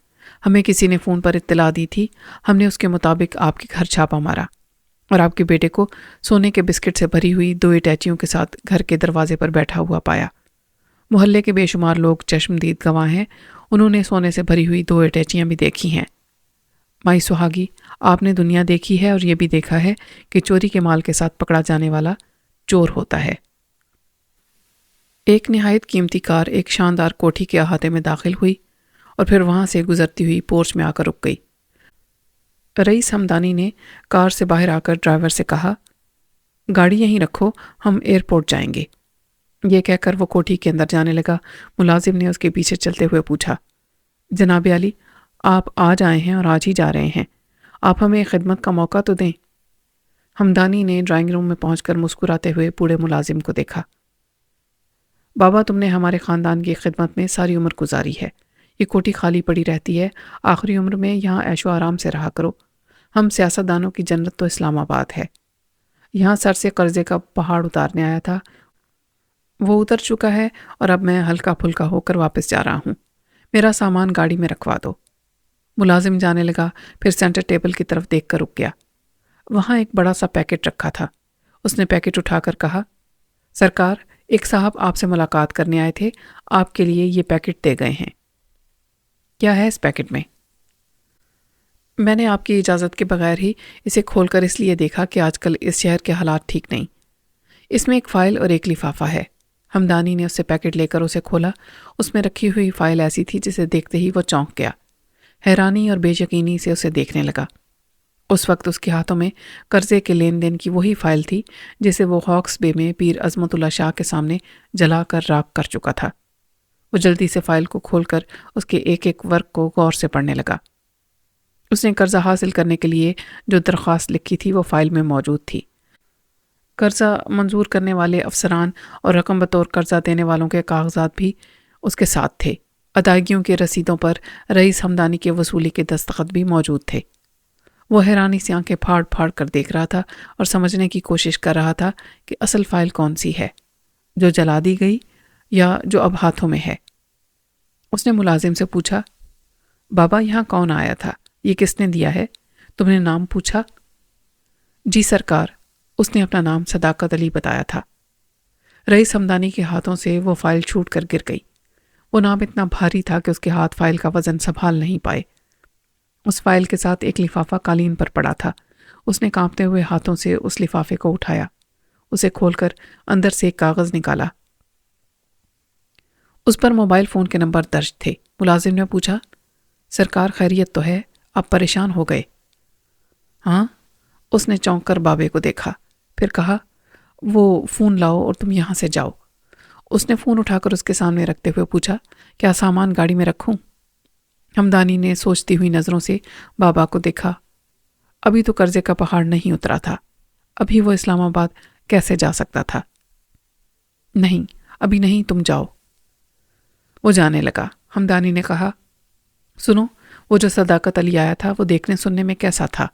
ہمیں کسی نے فون پر اطلاع دی تھی، ہم نے اس کے مطابق آپ کے گھر چھاپا مارا اور آپ کے بیٹے کو سونے کے بسکٹ سے بھری ہوئی 2 اٹیچیوں کے ساتھ گھر کے دروازے پر بیٹھا ہوا پایا۔ محلے کے بے شمار لوگ چشمدید گواہ ہیں، انہوں نے سونے سے بھری ہوئی 2 اٹیچیاں بھی دیکھی ہیں۔ مائی سہاگی آپ نے دنیا دیکھی ہے اور یہ بھی دیکھا ہے کہ چوری کے مال کے ساتھ پکڑا جانے والا چور ہوتا ہے۔ ایک نہایت قیمتی کار ایک شاندار کوٹھی کے احاطے میں داخل ہوئی اور پھر وہاں سے گزرتی ہوئی پورچ میں آ کر رک گئی۔ رئیس ہمدانی نے کار سے باہر آ کر ڈرائیور سے کہا، گاڑی یہیں رکھو، ہم ایئرپورٹ جائیں گے۔ یہ کہہ کر وہ کوٹھی کے اندر جانے لگا۔ ملازم نے اس کے پیچھے چلتے ہوئے پوچھا، جناب عالی آپ آج آئے ہیں اور آج ہی جا رہے ہیں، آپ ہمیں خدمت کا موقع تو دیں۔ ہمدانی نے ڈرائنگ روم میں پہنچ کر مسکراتے ہوئے بوڑھے ملازم کو دیکھا۔ بابا تم نے ہمارے خاندان کی خدمت میں ساری عمر گزاری ہے، یہ کوٹھی خالی پڑی رہتی ہے، آخری عمر میں یہاں عیش و آرام سے رہا کرو۔ ہم سیاستدانوں کی جنت تو اسلام آباد ہے۔ یہاں سر سے قرضے کا پہاڑ اتارنے آیا تھا، وہ اتر چکا ہے اور اب میں ہلکا پھلکا ہو کر واپس جا رہا ہوں۔ میرا سامان گاڑی میں رکھوا دو۔ ملازم جانے لگا، پھر سینٹر ٹیبل کی طرف دیکھ کر رک گیا۔ وہاں ایک بڑا سا پیکٹ رکھا تھا۔ اس نے پیکٹ اٹھا کر کہا، سرکار ایک صاحب آپ سے ملاقات کرنے آئے تھے، آپ کے لیے یہ پیکٹ دے گئے ہیں۔ کیا ہے اس پیکٹ میں؟ میں نے آپ کی اجازت کے بغیر ہی اسے کھول کر اس لیے دیکھا کہ آج کل اس شہر کے حالات ٹھیک نہیں۔ اس میں ایک فائل اور ایک لفافہ ہے۔ ہمدانی نے اس سے پیکٹ لے کر اسے کھولا۔ اس میں رکھی ہوئی فائل ایسی تھی جسے دیکھتے ہی وہ چونک گیا، حیرانی اور بے یقینی سے اسے دیکھنے لگا۔ اس وقت اس کے ہاتھوں میں قرضے کے لین دین کی وہی فائل تھی جسے وہ ہاکس بے میں پیر عظمت اللہ شاہ کے سامنے جلا کر راکھ کر چکا تھا۔ وہ جلدی سے فائل کو کھول کر اس کے ایک ایک ورق کو غور سے پڑھنے لگا۔ اس نے قرضہ حاصل کرنے کے لیے جو درخواست لکھی تھی وہ فائل میں موجود تھی۔ قرضہ منظور کرنے والے افسران اور رقم بطور قرضہ دینے والوں کے کاغذات بھی اس کے ساتھ تھے۔ ادائیگیوں کے رسیدوں پر رئیس ہمدانی کے وصولی کے دستخط بھی موجود تھے۔ وہ حیرانی سے آنکھیں پھاڑ پھاڑ کر دیکھ رہا تھا اور سمجھنے کی کوشش کر رہا تھا کہ اصل فائل کون سی ہے، جو جلا دی گئی یا جو اب ہاتھوں میں ہے۔ اس نے ملازم سے پوچھا، بابا یہاں کون آیا تھا؟ یہ کس نے دیا ہے؟ تم نے نام پوچھا؟ جی سرکار، اس نے اپنا نام صداقت علی بتایا تھا۔ رئیس ہمدانی کے ہاتھوں سے وہ فائل چھوٹ کر گر گئی۔ وہ نام اتنا بھاری تھا کہ اس کے ہاتھ فائل کا وزن سنبھال نہیں پائے۔ اس فائل کے ساتھ ایک لفافہ قالین پر پڑا تھا۔ اس نے کانپتے ہوئے ہاتھوں سے اس لفافے کو اٹھایا، اسے کھول کر اندر سے ایک کاغذ نکالا۔ اس پر موبائل فون کے نمبر درج تھے۔ ملازم نے پوچھا، سرکار خیریت تو ہے؟ آپ پریشان ہو گئے؟ ہاں، اس نے چونک کر بابے کو دیکھا، پھر کہا، وہ فون لاؤ اور تم یہاں سے جاؤ۔ اس نے فون اٹھا کر اس کے سامنے رکھتے ہوئے پوچھا، کیا سامان گاڑی میں رکھوں؟ ہمدانی نے سوچتی ہوئی نظروں سے بابا کو دیکھا۔ ابھی تو قرضے کا پہاڑ نہیں اترا تھا، ابھی وہ اسلام آباد کیسے جا سکتا تھا؟ نہیں، ابھی نہیں، تم جاؤ۔ وہ جانے لگا۔ ہمدانی نے کہا، سنو، وہ جو صداقت علی آیا تھا وہ دیکھنے سننے میں کیسا تھا؟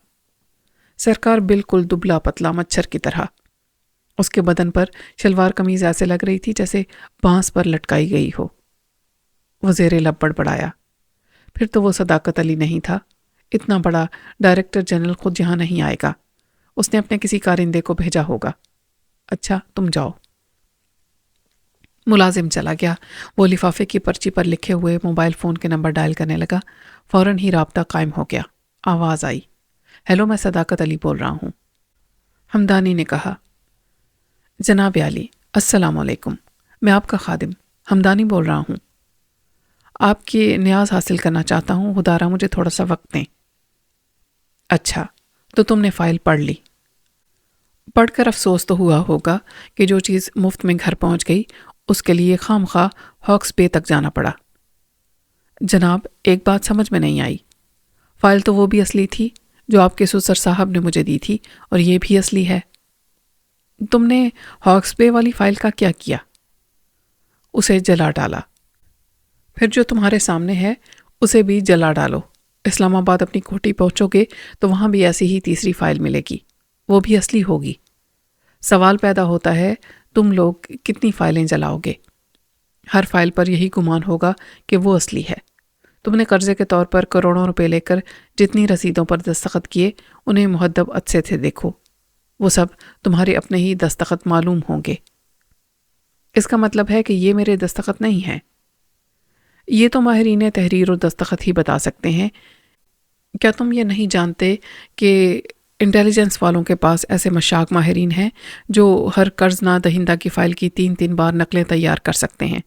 سرکار بالکل دبلا پتلا مچھر کی طرح۔ اس کے بدن پر شلوار قمیض ایسے لگ رہی تھی جیسے بانس پر لٹکائی گئی ہو۔ وہ زیر لب بڑبڑایا، پھر تو وہ صداقت علی نہیں تھا۔ اتنا بڑا ڈائریکٹر جنرل خود یہاں نہیں آئے گا، اس نے اپنے کسی کارندے کو بھیجا ہوگا۔ اچھا، تم جاؤ۔ ملازم چلا گیا۔ وہ لفافے کی پرچی پر لکھے ہوئے موبائل فون کے نمبر ڈائل کرنے لگا۔ فوراً ہی رابطہ قائم ہو گیا۔ آواز آئی، ہیلو، میں صداقت علی بول رہا ہوں۔ ہمدانی نے کہا، جناب علی، السلام علیکم، میں آپ کا خادم ہمدانی بول رہا ہوں۔ آپ کی نیاز حاصل کرنا چاہتا ہوں، خدارا مجھے تھوڑا سا وقت دیں۔ اچھا، تو تم نے فائل پڑھ لی؟ پڑھ کر افسوس تو ہوا ہوگا کہ جو چیز مفت میں گھر پہنچ گئی اس کے لیے خام خواہ ہاکس بے تک جانا پڑا۔ جناب، ایک بات سمجھ میں نہیں آئی۔ فائل تو وہ بھی اصلی تھی جو آپ کے سسر صاحب نے مجھے دی تھی، اور یہ بھی اصلی ہے۔ تم نے ہاکس بے والی فائل کا کیا کیا؟ اسے جلا ڈالا۔ پھر جو تمہارے سامنے ہے اسے بھی جلا ڈالو۔ اسلام آباد اپنی کوٹھی پہنچو گے تو وہاں بھی ایسی ہی تیسری فائل ملے گی، وہ بھی اصلی ہوگی۔ سوال پیدا ہوتا ہے، تم لوگ کتنی فائلیں جلاؤ گے؟ ہر فائل پر یہی گمان ہوگا کہ وہ اصلی ہے۔ تم نے قرضے کے طور پر کروڑوں روپے لے کر جتنی رسیدوں پر دستخط کیے انہیں مہذب عدسے سے دیکھو، وہ سب تمہارے اپنے ہی دستخط معلوم ہوں گے۔ اس کا مطلب ہے کہ یہ میرے دستخط نہیں ہیں؟ یہ تو ماہرین تحریر و دستخط ہی بتا سکتے ہیں۔ کیا تم یہ نہیں جانتے کہ انٹیلیجنس والوں کے پاس ایسے مشاق ماہرین ہیں جو ہر قرض نہ دہندہ کی فائل کی 3 بار نقلیں تیار کر سکتے ہیں،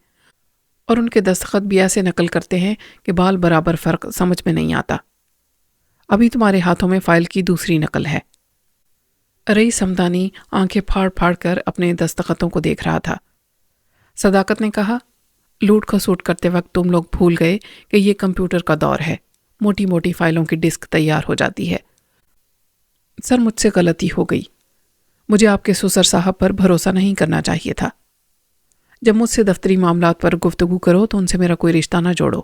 اور ان کے دستخط بھی ایسے نقل کرتے ہیں کہ بال برابر فرق سمجھ میں نہیں آتا۔ ابھی تمہارے ہاتھوں میں فائل کی دوسری نقل ہے۔ رئیس ہمدانی آنکھیں پھاڑ پھاڑ کر اپنے دستخطوں کو دیکھ رہا تھا۔ صداقت نے کہا، لوٹ کھسوٹ کرتے وقت تم لوگ بھول گئے کہ یہ کمپیوٹر کا دور ہے، موٹی موٹی فائلوں کی ڈسک تیار ہو جاتی ہے۔ سر، مجھ سے غلطی ہو گئی، مجھے آپ کے سسر صاحب پر بھروسہ نہیں کرنا چاہیے تھا۔ جب مجھ سے دفتری معاملات پر گفتگو کرو تو ان سے میرا کوئی رشتہ نہ جوڑو،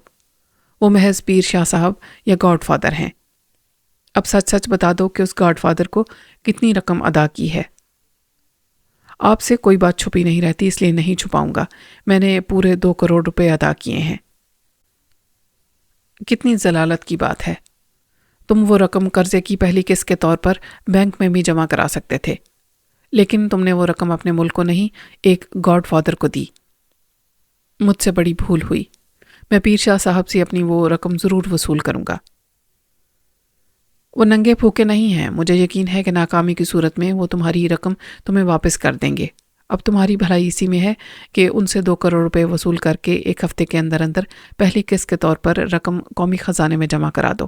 وہ محض پیر شاہ صاحب یا گاڈ فادر ہیں۔ اب سچ سچ بتا دو کہ اس گاڈ فادر کو کتنی رقم ادا کی ہے۔ آپ سے کوئی بات چھپی نہیں رہتی، اس لیے نہیں چھپاؤں گا، میں نے پورے 2 کروڑ روپے ادا کیے ہیں۔ کتنی ضلالت کی بات ہے، تم وہ رقم قرضے کی پہلی قسط کے طور پر بینک میں بھی جمع کرا سکتے تھے، لیکن تم نے وہ رقم اپنے ملک کو نہیں، ایک گاڈ فادر کو دی۔ مجھ سے بڑی بھول ہوئی، میں پیر شاہ صاحب سے اپنی وہ رقم ضرور وصول کروں گا۔ وہ ننگے پھوکے نہیں ہیں، مجھے یقین ہے کہ ناکامی کی صورت میں وہ تمہاری رقم تمہیں واپس کر دیں گے۔ اب تمہاری بھلائی اسی میں ہے کہ ان سے 2 کروڑ روپے وصول کر کے 1 ہفتے کے اندر اندر پہلی قسط کے طور پر رقم قومی خزانے میں جمع کرا دو۔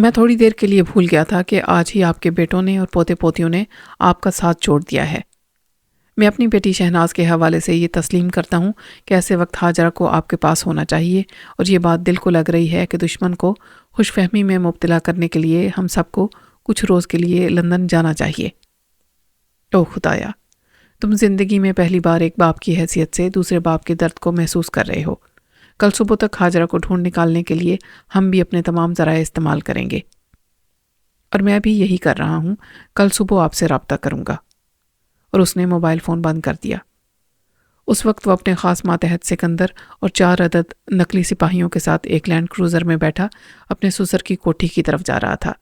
میں تھوڑی دیر کے لیے بھول گیا تھا کہ آج ہی آپ کے بیٹوں نے اور پوتے پوتیوں نے آپ کا ساتھ چھوڑ دیا ہے۔ میں اپنی بیٹی شہناز کے حوالے سے یہ تسلیم کرتا ہوں کہ ایسے وقت ہاجرہ کو آپ کے پاس ہونا چاہیے، اور یہ بات دل کو لگ رہی ہے کہ دشمن کو خوش فہمی میں مبتلا کرنے کے لیے ہم سب کو کچھ روز کے لیے لندن جانا چاہیے۔ او خدایا، تم زندگی میں پہلی بار ایک باپ کی حیثیت سے دوسرے باپ کے درد کو محسوس کر رہے ہو۔ کل صبح تک ہاجرہ کو ڈھونڈ نکالنے کے لیے ہم بھی اپنے تمام ذرائع استعمال کریں گے، اور میں بھی یہی کر رہا ہوں۔ کل صبح آپ سے رابطہ کروں گا۔ اور اس نے موبائل فون بند کر دیا۔ اس وقت وہ اپنے خاص ماتحت سکندر اور 4 عدد نقلی سپاہیوں کے ساتھ ایک لینڈ کروزر میں بیٹھا اپنے سسر کی کوٹھی کی طرف جا رہا تھا۔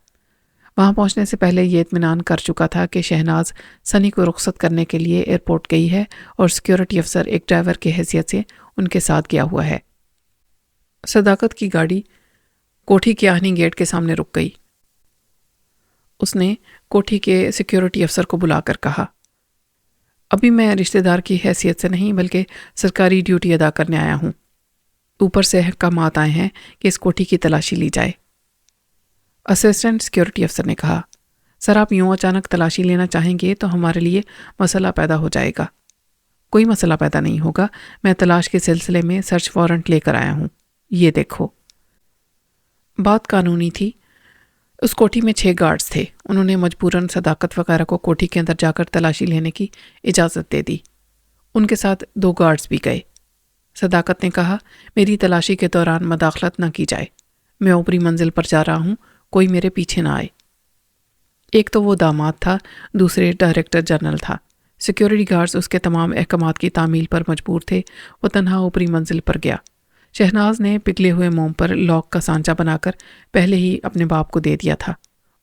وہاں پہنچنے سے پہلے یہ اطمینان کر چکا تھا کہ شہناز سنی کو رخصت کرنے کے لیے ایئرپورٹ گئی ہے، اور سیکیورٹی افسر ایک ڈرائیور کی حیثیت سے ان کے ساتھ گیا ہوا ہے۔ صداقت کی گاڑی کوٹھی کے آہنی گیٹ کے سامنے رک گئی۔ اس نے کوٹھی کے سیکیورٹی افسر کو بلا کر کہا، ابھی میں رشتہ دار کی حیثیت سے نہیں بلکہ سرکاری ڈیوٹی ادا کرنے آیا ہوں۔ اوپر سے احکامات آئے ہیں کہ اس کوٹھی کی تلاشی لی جائے۔ اسسٹنٹ سیکیورٹی افسر نے کہا، سر آپ یوں اچانک تلاشی لینا چاہیں گے تو ہمارے لیے مسئلہ پیدا ہو جائے گا۔ کوئی مسئلہ پیدا نہیں ہوگا، میں تلاش کے سلسلے میں سرچ وارنٹ لے کر آیا ہوں، یہ دیکھو۔ بات قانونی تھی۔ اس کوٹھی میں 6 گارڈز تھے۔ انہوں نے مجبوراً صداقت وغیرہ کو کوٹھی کے اندر جا کر تلاشی لینے کی اجازت دے دی۔ ان کے ساتھ 2 گارڈز بھی گئے۔ صداقت نے کہا، میری تلاشی کے دوران مداخلت نہ کی جائے، میں اوپری منزل پر جا رہا ہوں، کوئی میرے پیچھے نہ آئے۔ ایک تو وہ داماد تھا، دوسرے ڈائریکٹر جنرل تھا۔ سیکیورٹی گارڈز اس کے تمام احکامات کی تعمیل پر مجبور تھے۔ وہ تنہا اوپری منزل پر گیا۔ شہناز نے پگھلے ہوئے موم پر لاک کا سانچہ بنا کر پہلے ہی اپنے باپ کو دے دیا تھا۔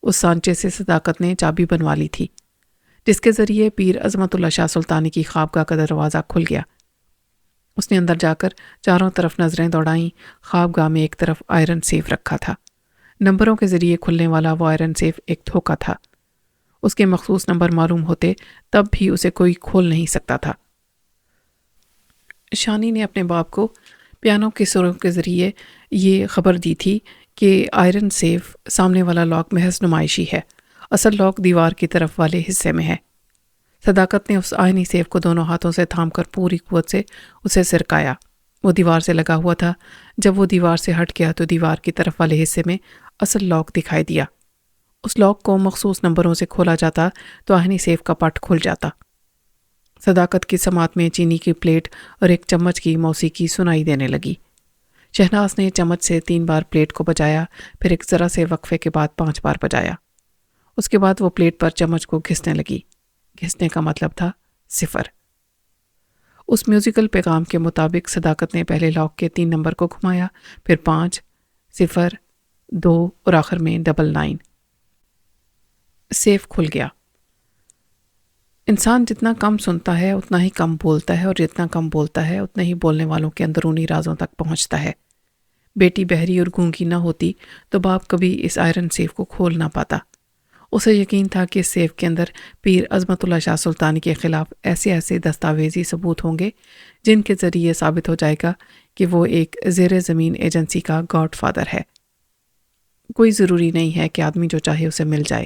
اس سانچے سے صداقت نے چابی بنوا لی تھی، جس کے ذریعے پیر عظمت اللہ شاہ سلطانی کی خوابگاہ کا دروازہ کھل گیا۔ اس نے اندر جا کر چاروں طرف نظریں دوڑائیں۔ خوابگاہ میں ایک طرف آئرن سیف رکھا تھا۔ نمبروں کے ذریعے کھلنے والا وہ آئرن سیف ایک دھوکہ تھا۔ اس کے مخصوص نمبر معلوم ہوتے تب بھی اسے کوئی کھول نہیں سکتا تھا۔ شانی نے اپنے باپ کو پیانو کے سروں کے ذریعے یہ خبر دی تھی کہ آئرن سیف سامنے والا لاک محض نمائشی ہے، اصل لاک دیوار کی طرف والے حصے میں ہے۔ صداقت نے اس آئنی سیف کو دونوں ہاتھوں سے تھام کر پوری قوت سے اسے سرکایا۔ وہ دیوار سے لگا ہوا تھا۔ جب وہ دیوار سے ہٹ گیا تو دیوار کی طرف والے حصے میں اصل لاک دکھائی دیا۔ اس لاک کو مخصوص نمبروں سے کھولا جاتا تو آہنی سیف کا پٹ کھل جاتا۔ صداقت کی سماعت میں چینی کی پلیٹ اور ایک چمچ کی موسیقی سنائی دینے لگی۔ شہناز نے چمچ سے 3 بار پلیٹ کو بجایا، پھر ایک ذرا سے وقفے کے بعد 5 بار بجایا۔ اس کے بعد وہ پلیٹ پر چمچ کو گھسنے لگی۔ گھسنے کا مطلب تھا 0۔ اس میوزیکل پیغام کے مطابق صداقت نے پہلے لاک کے 3 نمبر کو گھمایا، پھر 5، 0، 2 اور آخر میں 99۔ سیف کھل گیا۔ انسان جتنا کم سنتا ہے اتنا ہی کم بولتا ہے، اور جتنا کم بولتا ہے اتنا ہی بولنے والوں کے اندرونی رازوں تک پہنچتا ہے۔ بیٹی بہری اور گونگی نہ ہوتی تو باپ کبھی اس آئرن سیف کو کھول نہ پاتا۔ اسے یقین تھا کہ اس سیف کے اندر پیر عظمت اللہ شاہ سلطانی کے خلاف ایسے دستاویزی ثبوت ہوں گے جن کے ذریعے ثابت ہو جائے گا کہ وہ ایک زیر زمین ایجنسی کا گاڈ فادر ہے۔ کوئی ضروری نہیں ہے کہ آدمی جو چاہے اسے مل جائے۔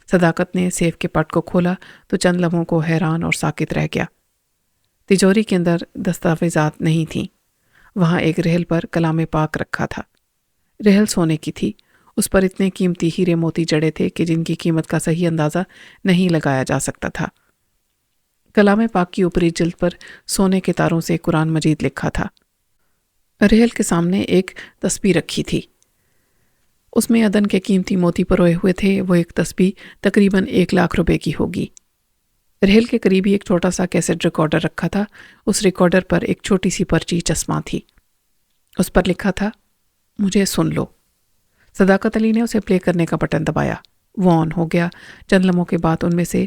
صداقت نے سیف کے پٹ کو کھولا تو چند لمحوں کو حیران اور ساکت رہ گیا۔ تجوری کے اندر دستاویزات نہیں تھیں۔ وہاں ایک رحل پر کلام پاک رکھا تھا۔ رحل سونے کی تھی۔ اس پر اتنے قیمتی ہیرے موتی جڑے تھے کہ جن کی قیمت کا صحیح اندازہ نہیں لگایا جا سکتا تھا۔ کلام پاک کی اوپری جلد پر سونے کے تاروں سے قرآن مجید لکھا تھا۔ رحل کے سامنے ایک تسبیح رکھی تھی۔ اس میں عدن کے قیمتی موتی پروئے ہوئے تھے۔ وہ ایک تسبیح تقریباً 1,00,000 روپے کی ہوگی۔ رحل کے قریبی ایک چھوٹا سا کیسٹ ریکارڈر رکھا تھا۔ اس ریکارڈر پر ایک چھوٹی سی پرچی چسماں تھی۔ اس پر لکھا تھا، مجھے سن لو۔ صداقت علی نے اسے پلے کرنے کا بٹن دبایا۔ وہ آن ہو گیا۔ چند لمحوں کے بعد ان میں سے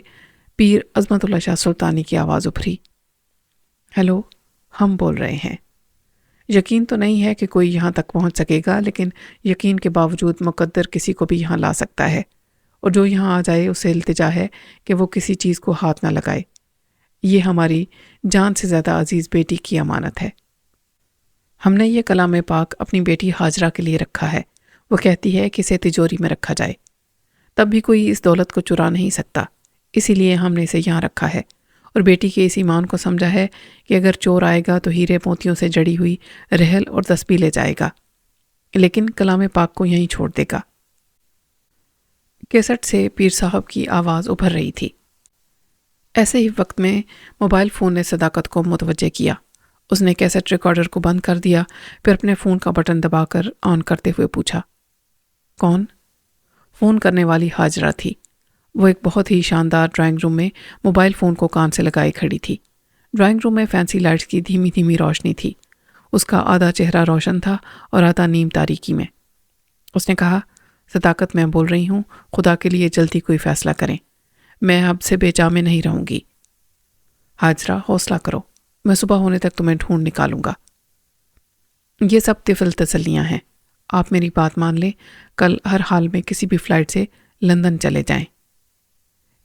پیر عظمت اللہ شاہ سلطانی کی آواز ابھری، ہیلو، ہم بول رہے ہیں۔ یقین تو نہیں ہے کہ کوئی یہاں تک پہنچ سکے گا، لیکن یقین کے باوجود مقدر کسی کو بھی یہاں لا سکتا ہے، اور جو یہاں آ جائے اسے التجا ہے کہ وہ کسی چیز کو ہاتھ نہ لگائے۔ یہ ہماری جان سے زیادہ عزیز بیٹی کی امانت ہے۔ ہم نے یہ کلام پاک اپنی بیٹی ہاجرہ کے لیے رکھا ہے۔ وہ کہتی ہے کہ اسے تجوری میں رکھا جائے، تب بھی کوئی اس دولت کو چرا نہیں سکتا، اسی لیے ہم نے اسے یہاں رکھا ہے، اور بیٹی کے اس ایمان کو سمجھا ہے کہ اگر چور آئے گا تو ہیرے موتیوں سے جڑی ہوئی رحل اور تسبیح لے جائے گا، لیکن کلام پاک کو یہیں چھوڑ دے گا۔ کیسٹ سے پیر صاحب کی آواز ابھر رہی تھی۔ ایسے ہی وقت میں موبائل فون نے صداقت کو متوجہ کیا۔ اس نے کیسٹ ریکارڈر کو بند کر دیا، پھر اپنے فون کا بٹن دبا کر آن کرتے ہوئے پوچھا، کون؟ فون کرنے والی ہاجرہ تھی۔ وہ ایک بہت ہی شاندار ڈرائنگ روم میں موبائل فون کو کان سے لگائے کھڑی تھی۔ ڈرائنگ روم میں فینسی لائٹس کی دھیمی دھیمی روشنی تھی۔ اس کا آدھا چہرہ روشن تھا اور آدھا نیم تاریکی میں۔ اس نے کہا، صداقت میں بول رہی ہوں، خدا کے لیے جلدی کوئی فیصلہ کریں، میں اب سے بے جامے نہیں رہوں گی۔ ہاجرہ، حوصلہ کرو، میں صبح ہونے تک تمہیں ڈھونڈ نکالوں گا۔ یہ سب طفل تسلیاں ہیں، آپ میری بات مان لیں، کل ہر حال میں کسی بھی فلائٹ سے لندن چلے جائیں۔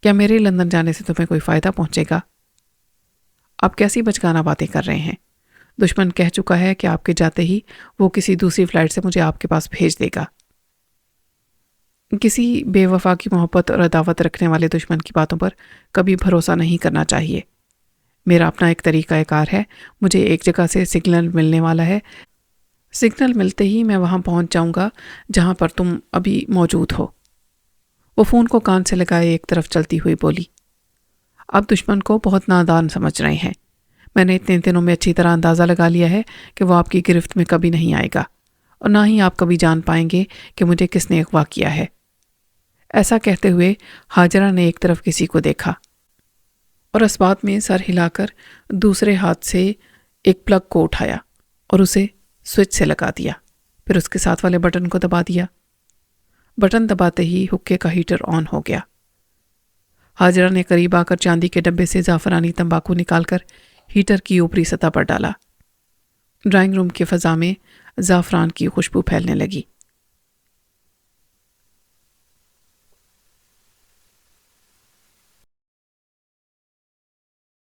کیا میرے لندن جانے سے تمہیں کوئی فائدہ پہنچے گا؟ آپ کیسی بچگانہ باتیں کر رہے ہیں؟ دشمن کہہ چکا ہے کہ آپ کے جاتے ہی وہ کسی دوسری فلائٹ سے مجھے آپ کے پاس بھیج دے گا۔ کسی بے وفا کی محبت اور عداوت رکھنے والے دشمن کی باتوں پر کبھی بھروسہ نہیں کرنا چاہیے۔ میرا اپنا ایک طریقہ کار ہے، مجھے ایک جگہ سے سگنل ملنے والا ہے، سگنل ملتے ہی میں وہاں پہنچ جاؤں گا جہاں پر تم ابھی موجود ہو۔ وہ فون کو کان سے لگائے ایک طرف چلتی ہوئی بولی، آپ دشمن کو بہت نادان سمجھ رہے ہیں، میں نے اتنے دنوں میں اچھی طرح اندازہ لگا لیا ہے کہ وہ آپ کی گرفت میں کبھی نہیں آئے گا، اور نہ ہی آپ کبھی جان پائیں گے کہ مجھے کس نے اغوا کیا ہے۔ ایسا کہتے ہوئے ہاجرہ نے ایک طرف کسی کو دیکھا اور اس بات میں سر ہلا کر دوسرے ہاتھ سے ایک پلگ کو اٹھایا اور اسے سوئچ سے لگا دیا، پھر اس کے ساتھ والے بٹن کو دبا دیا۔ بٹن دباتے ہی حقے کا ہیٹر آن ہو گیا۔ ہاجرہ نے قریب آ کر چاندی کے ڈبے سے زعفرانی تمباکو نکال کر ہیٹر کی اوپری سطح پر ڈالا۔ ڈرائنگ روم کی فضا میں زعفران کی خوشبو پھیلنے لگی۔